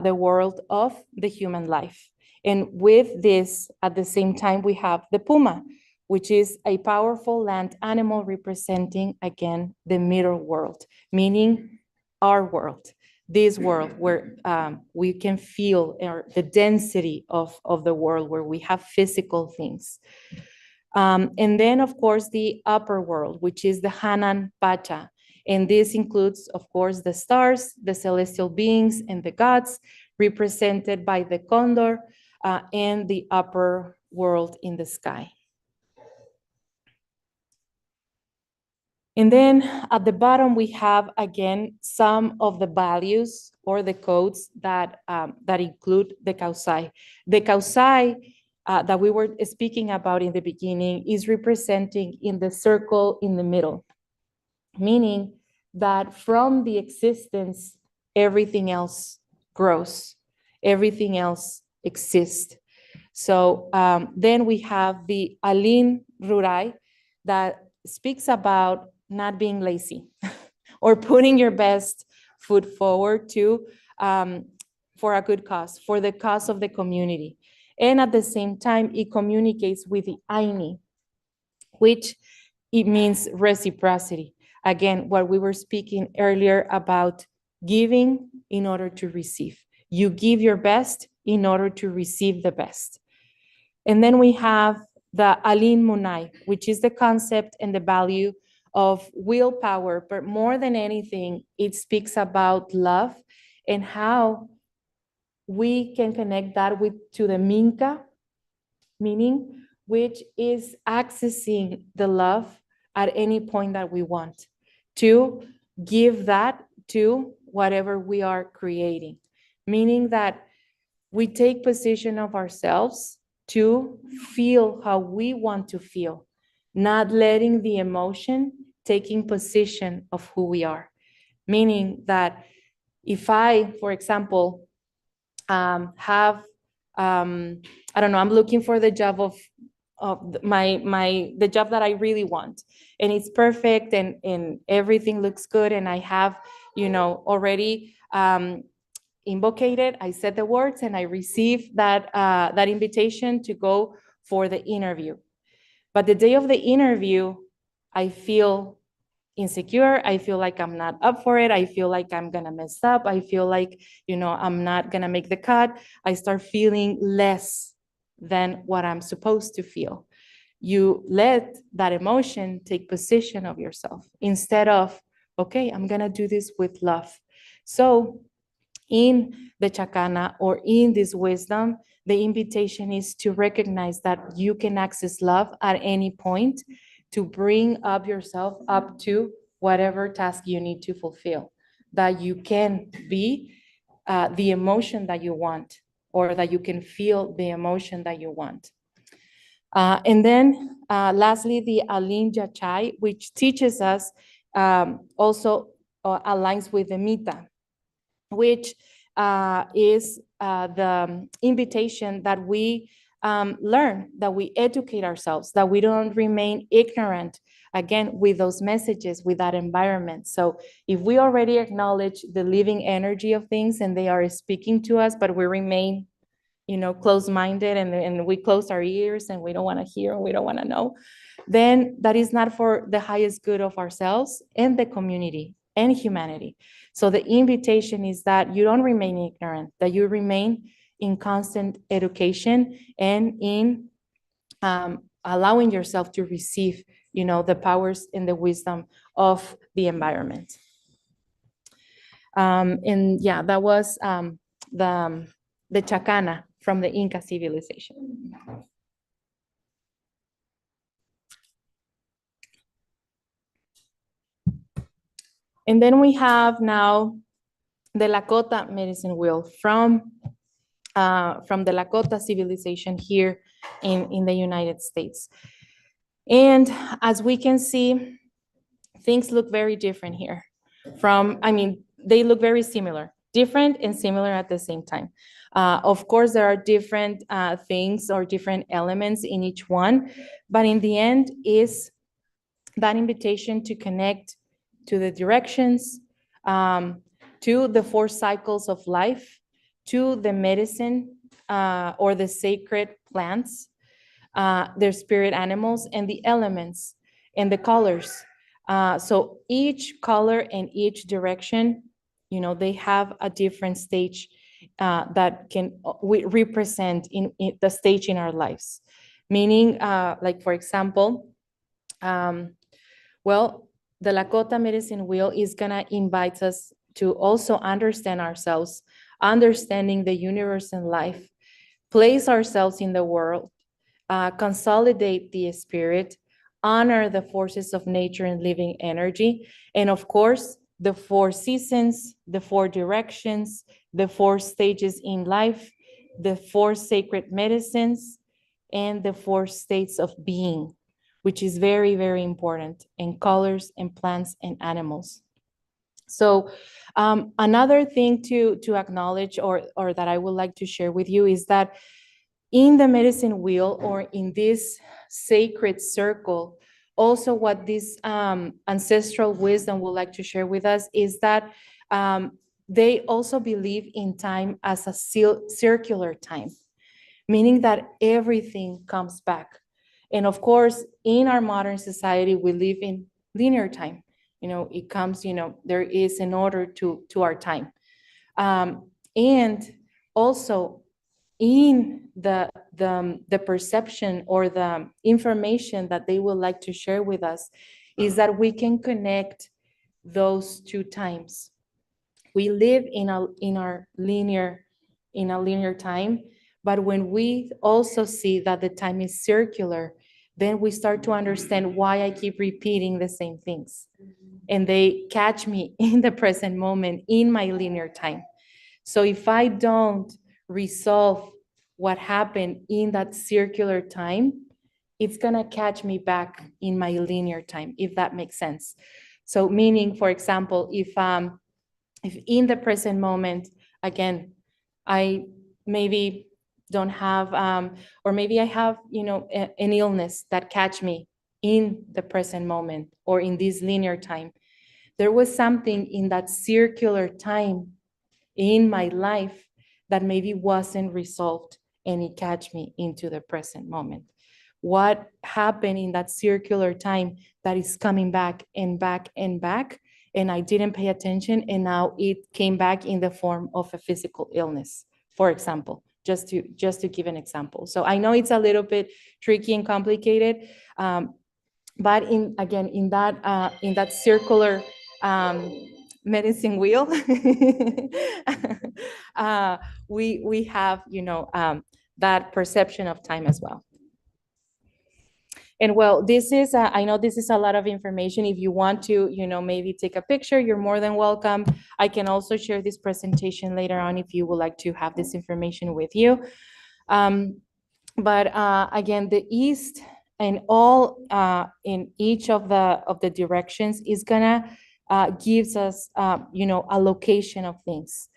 the world of the human life. And with this, at the same time, we have the Puma, which is a powerful land animal representing, again, the middle world, meaning our world, this world where we can feel the density of the world, where we have physical things. And then, of course, the upper world, which is the Hanan Pacha. And this includes, of course, the stars, the celestial beings, and the gods, represented by the condor and the upper world in the sky. And then at the bottom, we have, again, some of the values or the codes that, that include the Kausai. The Kausai that we were speaking about in the beginning is representing in the circle in the middle, meaning that from the existence, everything else grows, everything else exists. So then we have the Alin Rurai that speaks about not being lazy or putting your best foot forward to for a good cause, for the cause of the community. And at the same time, it communicates with the Aini, which it means reciprocity. Again, what we were speaking earlier about giving in order to receive. You give your best in order to receive the best. And then we have the Alin Munai, which is the concept and the value of willpower, but more than anything, it speaks about love and how we can connect that to the Minka, meaning which is accessing the love at any point that we want, to give that to whatever we are creating, meaning that we take possession of ourselves to feel how we want to feel, not letting the emotion taking possession of who we are. Meaning that if I, for example, have, I don't know, I'm looking for the job of the job that I really want, and it's perfect and everything looks good, and I have, already invocated, I said the words, and I received that invitation to go for the interview. But the day of the interview, I feel insecure. I feel like I'm not up for it. I feel like I'm gonna mess up. I feel like, I'm not gonna make the cut. I start feeling less than what I'm supposed to feel. You let that emotion take possession of yourself instead of, okay, I'm gonna do this with love. So in the Chakana or in this wisdom, the invitation is to recognize that you can access love at any point, to bring up yourself up to whatever task you need to fulfill, that you can be the emotion that you want, or that you can feel the emotion that you want. And then lastly, the Alin Jachai, which teaches us, also aligns with the Mita, which is the invitation that we learn, that we educate ourselves, that we don't remain ignorant, again, with those messages, with that environment. So if we already acknowledge the living energy of things and they are speaking to us, but we remain, closed-minded and we close our ears and we don't want to hear and we don't want to know, then that is not for the highest good of ourselves and the community and humanity. So the invitation is that you don't remain ignorant, that you remain in constant education and in allowing yourself to receive, the powers and the wisdom of the environment. And yeah, that was the Chacana from the Inca civilization. And then we have now the Lakota medicine wheel from the Lakota civilization here in the United States. And as we can see, things look very different here. They look very similar different and similar at the same time. Of course, there are different things or different elements in each one, but in the end is that invitation to connect to the directions, to the 4 cycles of life, to the medicine or the sacred plants, their spirit animals, and the elements and the colors. So each color and each direction, they have a different stage that can represent in the stage in our lives. Meaning, like for example, well, the Lakota medicine wheel is gonna invite us to also understand ourselves, understanding the universe and life, place ourselves in the world, consolidate the spirit, honor the forces of nature and living energy, and of course, the 4 seasons, the 4 directions, the 4 stages in life, the 4 sacred medicines, and the 4 states of being, which is very, very important, in colors and plants and animals. So another thing to acknowledge or that I would like to share with you is that in the medicine wheel or in this sacred circle, also what this ancestral wisdom would like to share with us is that they also believe in time as a circular time, meaning that everything comes back. And of course, in our modern society, we live in linear time. It comes, there is an order to our time. And also in the perception or the information that they would like to share with us is that we can connect those 2 times. We live in a linear time, but when we also see that the time is circular, then we start to understand why I keep repeating the same things. And they catch me in the present moment in my linear time. So if I don't resolve what happened in that circular time, it's gonna catch me back in my linear time, if that makes sense. So meaning, for example, if in the present moment, again, I maybe don't have, or maybe I have, an illness that catch me in the present moment or in this linear time. There was something in that circular time in my life that maybe wasn't resolved, and it catch me into the present moment. What happened in that circular time that is coming back and back and back, and I didn't pay attention, and now it came back in the form of a physical illness, for example, just to give an example. So I know it's a little bit tricky and complicated, but in that circular medicine wheel, we have that perception of time as well. And well, this is, I know this is a lot of information. If you want to, maybe take a picture, you're more than welcome. I can also share this presentation later on if you would like to have this information with you. But again, the East and all in each of the directions is gonna gives us, a location of things.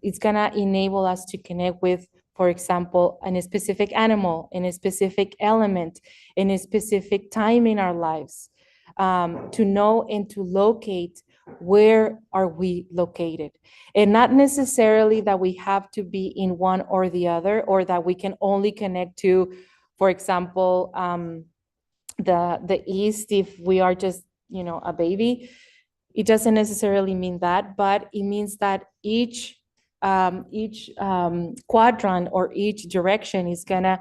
It's gonna enable us to connect with, for example, in a specific animal, in a specific element, in a specific time in our lives, to know and to locate where are we located. And not necessarily that we have to be in one or the other, or that we can only connect to, for example, the East if we are just, a baby. It doesn't necessarily mean that, but it means that each quadrant or each direction is gonna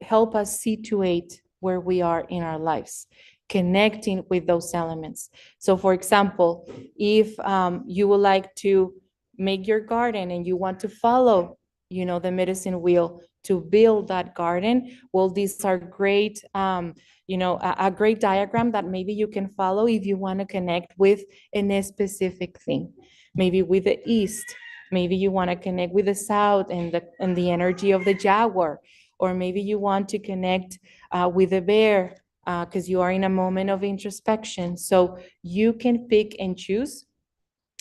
help us situate where we are in our lives, connecting with those elements. So for example, if you would like to make your garden and you want to follow, the medicine wheel to build that garden, well, these are great, a great diagram that maybe you can follow if you want to connect with a specific thing. Maybe with the East, maybe you want to connect with the South and the energy of the jaguar, or maybe you want to connect with the bear because you are in a moment of introspection. So you can pick and choose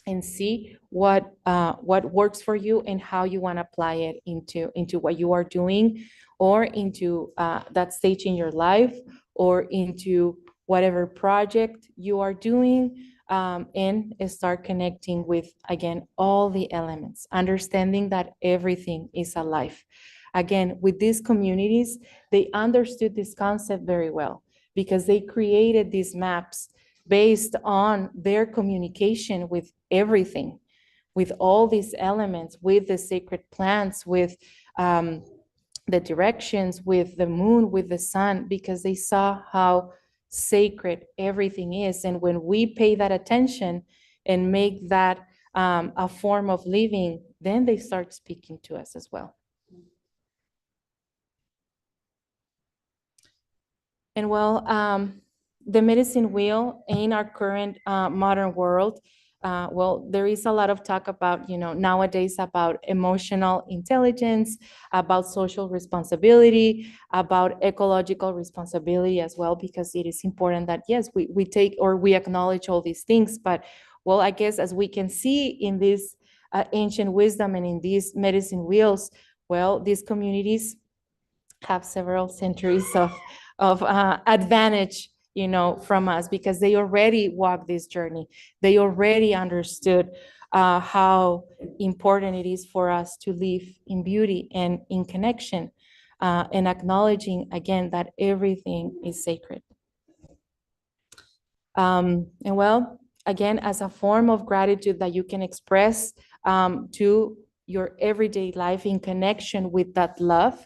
and see what works for you and how you want to apply it into what you are doing, or into that stage in your life, or into whatever project you are doing, and start connecting with, again, all the elements, understanding that everything is alive. Again, with these communities, they understood this concept very well because they created these maps based on their communication with everything, with all these elements, with the sacred plants, with the directions, with the moon, with the sun, because they saw how sacred everything is. And when we pay that attention and make that a form of living, then they start speaking to us as well. And well, the medicine wheel in our current modern world, well, there is a lot of talk about, nowadays, about emotional intelligence, about social responsibility, about ecological responsibility as well, because it is important that, yes, we take, or we acknowledge all these things. But, well, I guess as we can see in this ancient wisdom and in these medicine wheels, well, these communities have several centuries of advantage, from us, because they already walked this journey. They already understood how important it is for us to live in beauty and in connection, and acknowledging, again, that everything is sacred. And well, again, as a form of gratitude that you can express to your everyday life in connection with that love,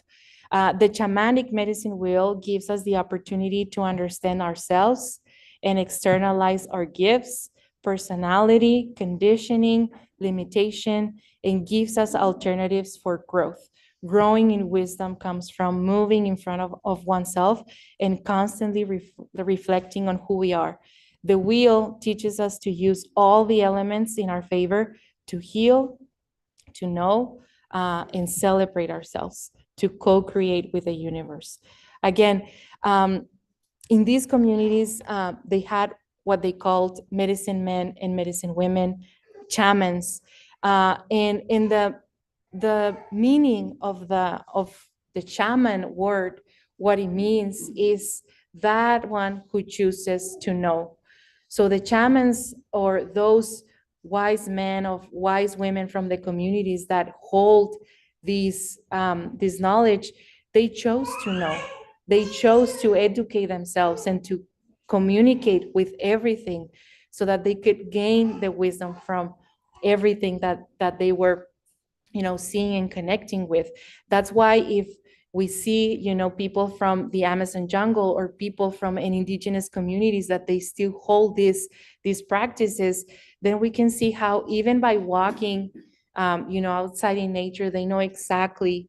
the shamanic medicine wheel gives us the opportunity to understand ourselves and externalize our gifts, personality, conditioning, limitation, and gives us alternatives for growth. Growing in wisdom comes from moving in front of oneself and constantly reflecting on who we are. The wheel teaches us to use all the elements in our favor to heal, to know, and celebrate ourselves, to co-create with the universe. Again, in these communities, they had what they called medicine men and medicine women, shamans. And in the meaning of the shaman word, what it means is that one who chooses to know. So the shamans, or those wise men of wise women from the communities that hold this knowledge, they chose to know. They chose to educate themselves and to communicate with everything, so that they could gain the wisdom from everything that they were, seeing and connecting with. That's why if we see, people from the Amazon jungle, or people from an indigenous communities, that they still hold these practices, then we can see how, even by walking, outside in nature, they know exactly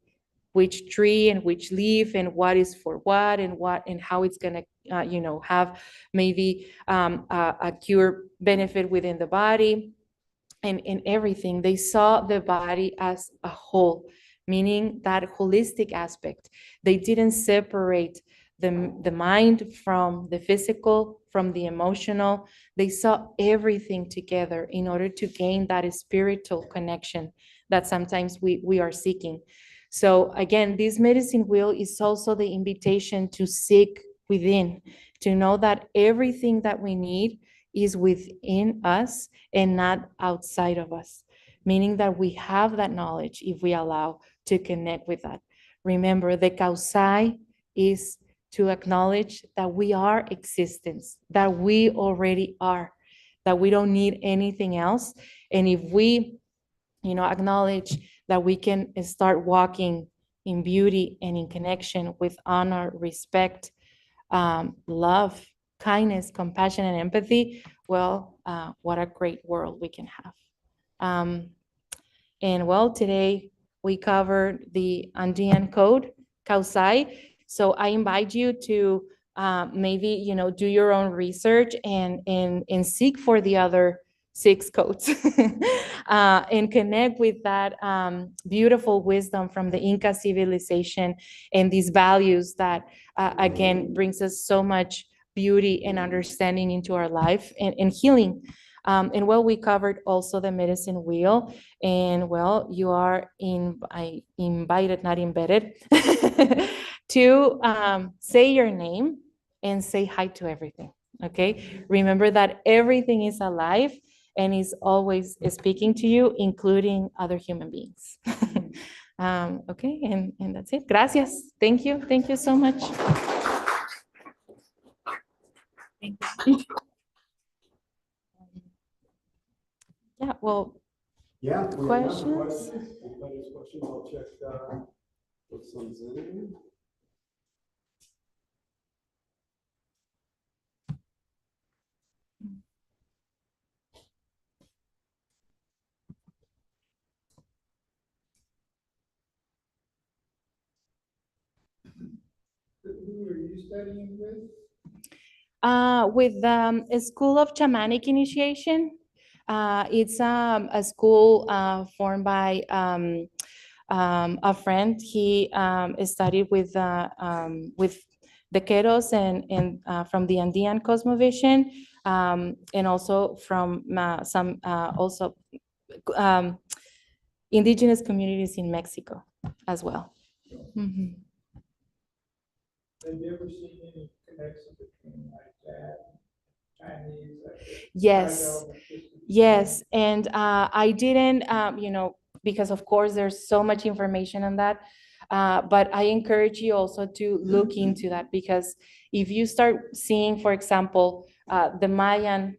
which tree and which leaf and what is for what and how it's going to, have maybe a cure benefit within the body. And in everything, they saw the body as a whole, meaning that holistic aspect. They didn't separate the mind from the physical, from the emotional. They saw everything together in order to gain that spiritual connection that sometimes we are seeking. So again, this medicine wheel is also the invitation to seek within, to know that everything that we need is within us and not outside of us, meaning that we have that knowledge if we allow to connect with that. Remember, the kausai is to acknowledge that we are existence, that we already are, that we don't need anything else. And if we, acknowledge that we can start walking in beauty and in connection with honor, respect, love, kindness, compassion, and empathy, well, what a great world we can have. And well, today we covered the Andean code, Kausai. So I invite you to maybe, do your own research and seek for the other 6 codes and connect with that beautiful wisdom from the Inca civilization and these values that, again, brings us so much beauty and understanding into our life and healing. And well, we covered also the medicine wheel, and well, you are invited, not embedded, to say your name and say hi to everything. Okay, remember that everything is alive and is always speaking to you, including other human beings. Okay, and that's it. Gracias. Thank you. Thank you so much. Yeah, well, Yeah. we have lots of Questions? If anybody's questions, I'll check, what's on Zoom. Who are you studying with? with a School of Shamanic Initiation. It's a school formed by a friend. He studied with the Queros and from the Andean Cosmovision, and also from some also indigenous communities in Mexico as well. Mhm. Have you ever seen any connection between like that, Chinese? Yes. Yes, and I didn't, because of course there's so much information on that, but I encourage you also to look into that, because if you start seeing, for example, the Mayan,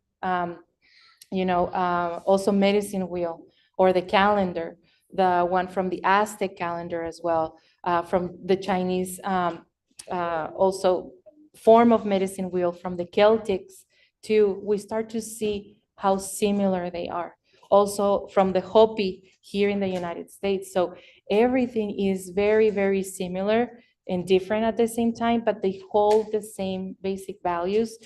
also medicine wheel, or the calendar, the one from the Aztec calendar as well, from the Chinese, also form of medicine wheel from the Celtics too, we start to see how similar they are. Also from the Hopi here in the United States. So everything is very, very similar and different at the same time, but they hold the same basic values,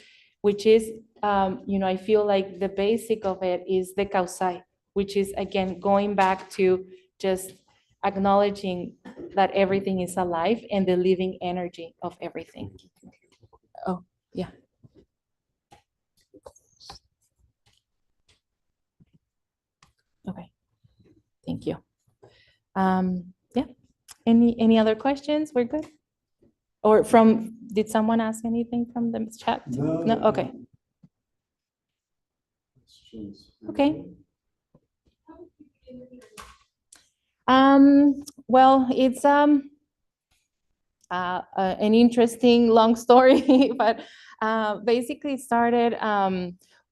which is, I feel like the basic of it is the kausai, which is again, going back to just acknowledging that everything is alive and the living energy of everything. Oh, yeah. Okay, thank you. Yeah, any other questions? We're good? Or did someone ask anything from the chat? No, okay. Questions? Okay. Well, it's an interesting long story, but basically it started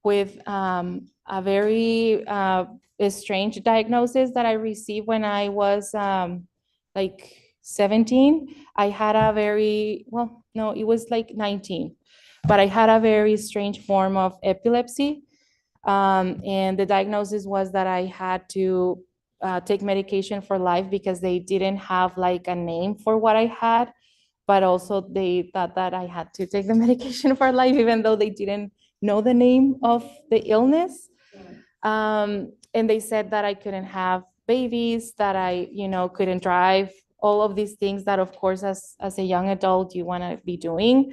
with a very strange diagnosis that I received when I was like 17. I had a very, well, no, it was like 19, but I had a very strange form of epilepsy. And the diagnosis was that I had to take medication for life, because they didn't have like a name for what I had, but also they thought that I had to take the medication for life, even though they didn't know the name of the illness. And they said that I couldn't have babies, that I, couldn't drive, all of these things that, of course, as a young adult, you want to be doing.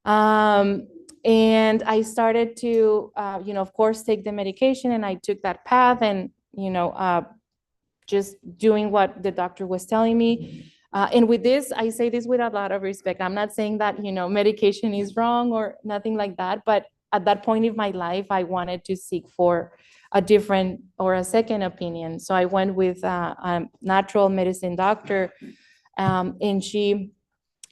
And I started to, of course, take the medication, and I took that path, and, just doing what the doctor was telling me. And with this, I say this with a lot of respect. I'm not saying that, medication is wrong or nothing like that, but at that point in my life, I wanted to seek for a different or a second opinion. So I went with a natural medicine doctor, and she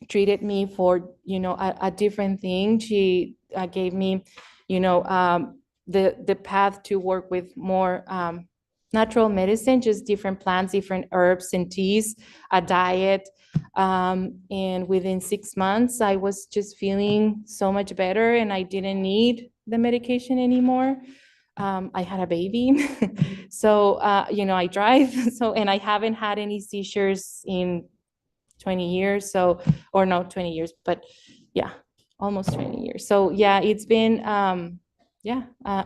treated me for, a different thing. She gave me, the path to work with more natural medicine, just different plants, different herbs and teas, a diet. And within 6 months, I was just feeling so much better, and I didn't need the medication anymore. I had a baby. So, I drive. So, and I haven't had any seizures in 20 years. So, or no, 20 years, but yeah, almost 20 years. So yeah, it's been, an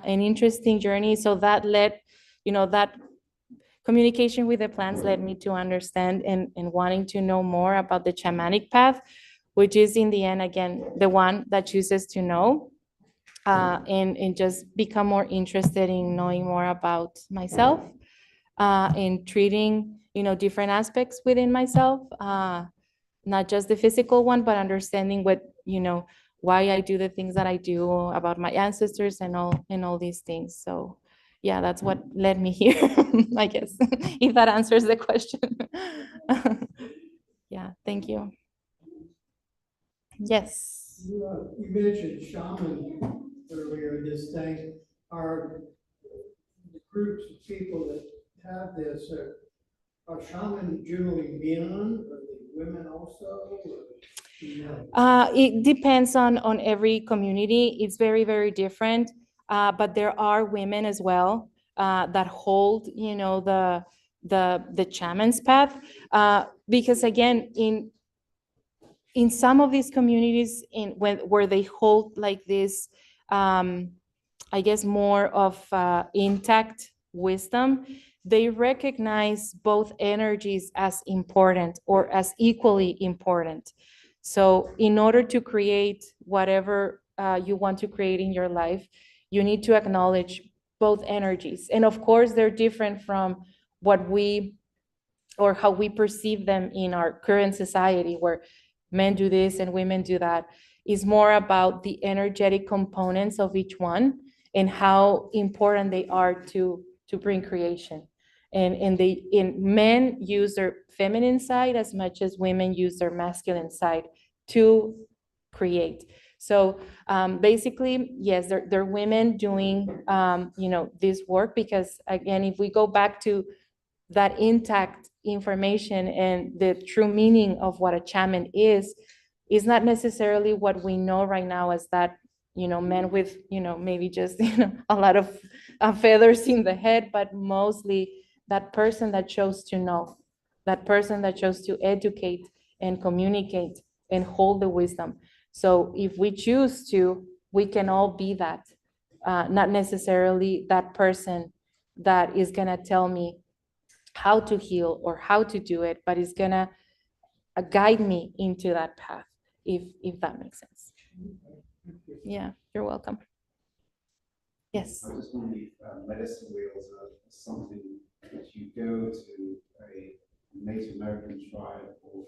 interesting journey. So that led, that communication with the plants led me to understand and wanting to know more about the shamanic path, which is in the end, again, the one that chooses to know. and just become more interested in knowing more about myself, in treating, different aspects within myself, not just the physical one, but understanding what, why I do the things that I do, about my ancestors and all these things. So yeah, that's what led me here, I guess, if that answers the question. Yeah, thank you. Yes. You mentioned shaman earlier in this thing. Are the groups of people that have this, are shaman generally men, or the women also? Or, It depends on every community. It's very, very different. But there are women as well that hold, the shaman's path. Because again, in some of these communities, where they hold like this, I guess more of intact wisdom, they recognize both energies as important or as equally important. So in order to create whatever you want to create in your life, you need to acknowledge both energies. And of course, they're different from what we, or how we perceive them in our current society, where men do this and women do that. Is more about the energetic components of each one and how important they are to bring creation. And men use their feminine side as much as women use their masculine side to create. So basically, yes, they're women doing this work, because again, if we go back to that intact information and the true meaning of what a shaman is not necessarily what we know right now as that, men with, maybe just, a lot of feathers in the head, but mostly that person that chose to know, that person that chose to educate and communicate and hold the wisdom. So if we choose to, we can all be that, not necessarily that person that is going to tell me how to heal or how to do it, but it's going to guide me into that path, if that makes sense. Yeah, you're welcome. Yes. I just wonder if medicine wheels are something that you go to a Native American tribe or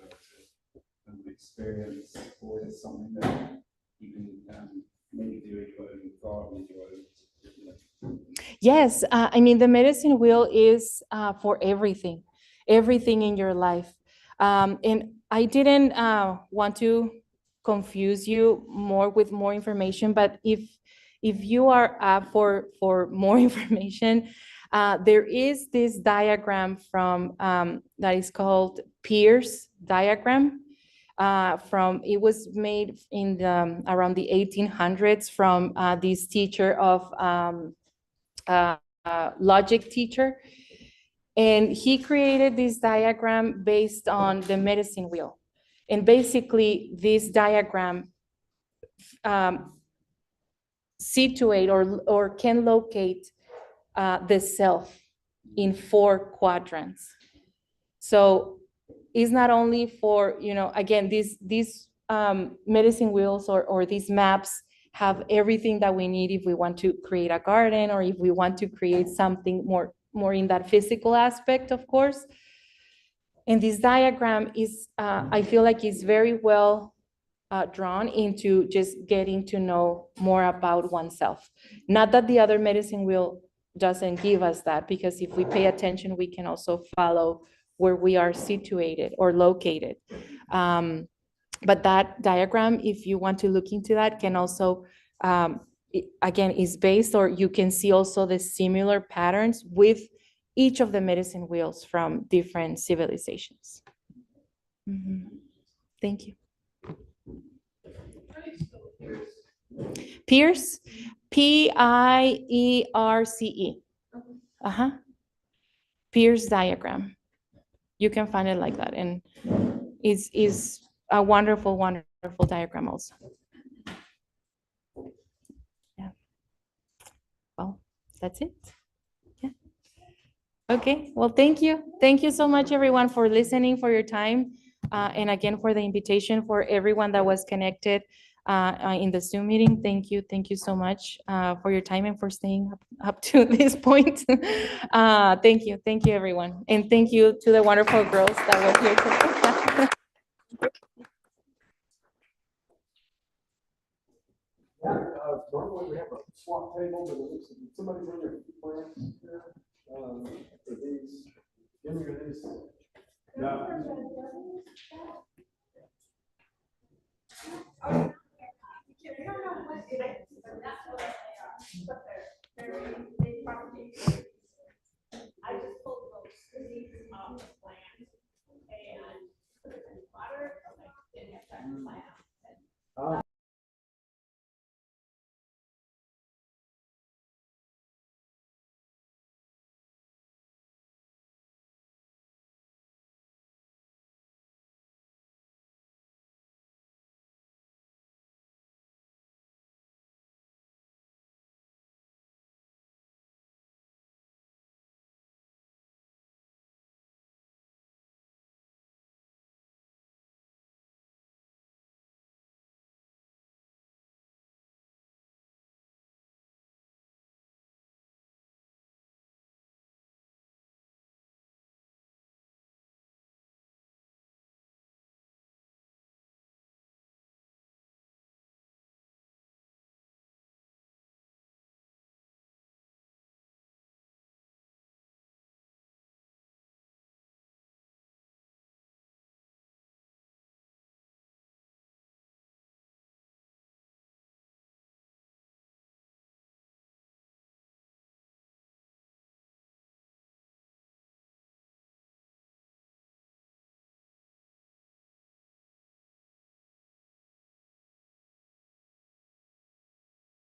experience, or is it something that you can maybe do in your own garden, in your own? Yes, I mean, the medicine wheel is for everything in your life. And I didn't want to confuse you more with more information, but if you are up for more information, there is this diagram from that is called Pierce diagram. It was made in around the 1800s from this teacher of logic teacher. And he created this diagram based on the medicine wheel. And basically this diagram situate or can locate the self in 4 quadrants. So it's not only for, again, these medicine wheels or these maps have everything that we need if we want to create a garden, or if we want to create something more in that physical aspect, of course. And this diagram is, I feel like it's very well drawn into just getting to know more about oneself. Not that the other medicine wheel doesn't give us that, because if we pay attention, we can also follow where we are situated or located. But that diagram, if you want to look into that, can also, again, is based, or you can see also the similar patterns with each of the medicine wheels from different civilizations. Mm-hmm. Thank you. Pierce, P-I-E-R-C-E. Pierce diagram. You can find it like that, and is a wonderful, wonderful diagram also. Yeah. Well, that's it. Yeah. Okay. Well, thank you. Thank you so much, everyone, for listening, for your time, and again, for the invitation, for everyone that was connected. in the Zoom meeting. Thank you so much for your time and for staying up to this point. Thank you, everyone. And thank you to the wonderful girls that were here today. Normally we have a swap table, but it looks like somebody bring their plants here. For these, give me these. No. I just pulled those leaves off the plant and put it in water, like, didn't have time to plant.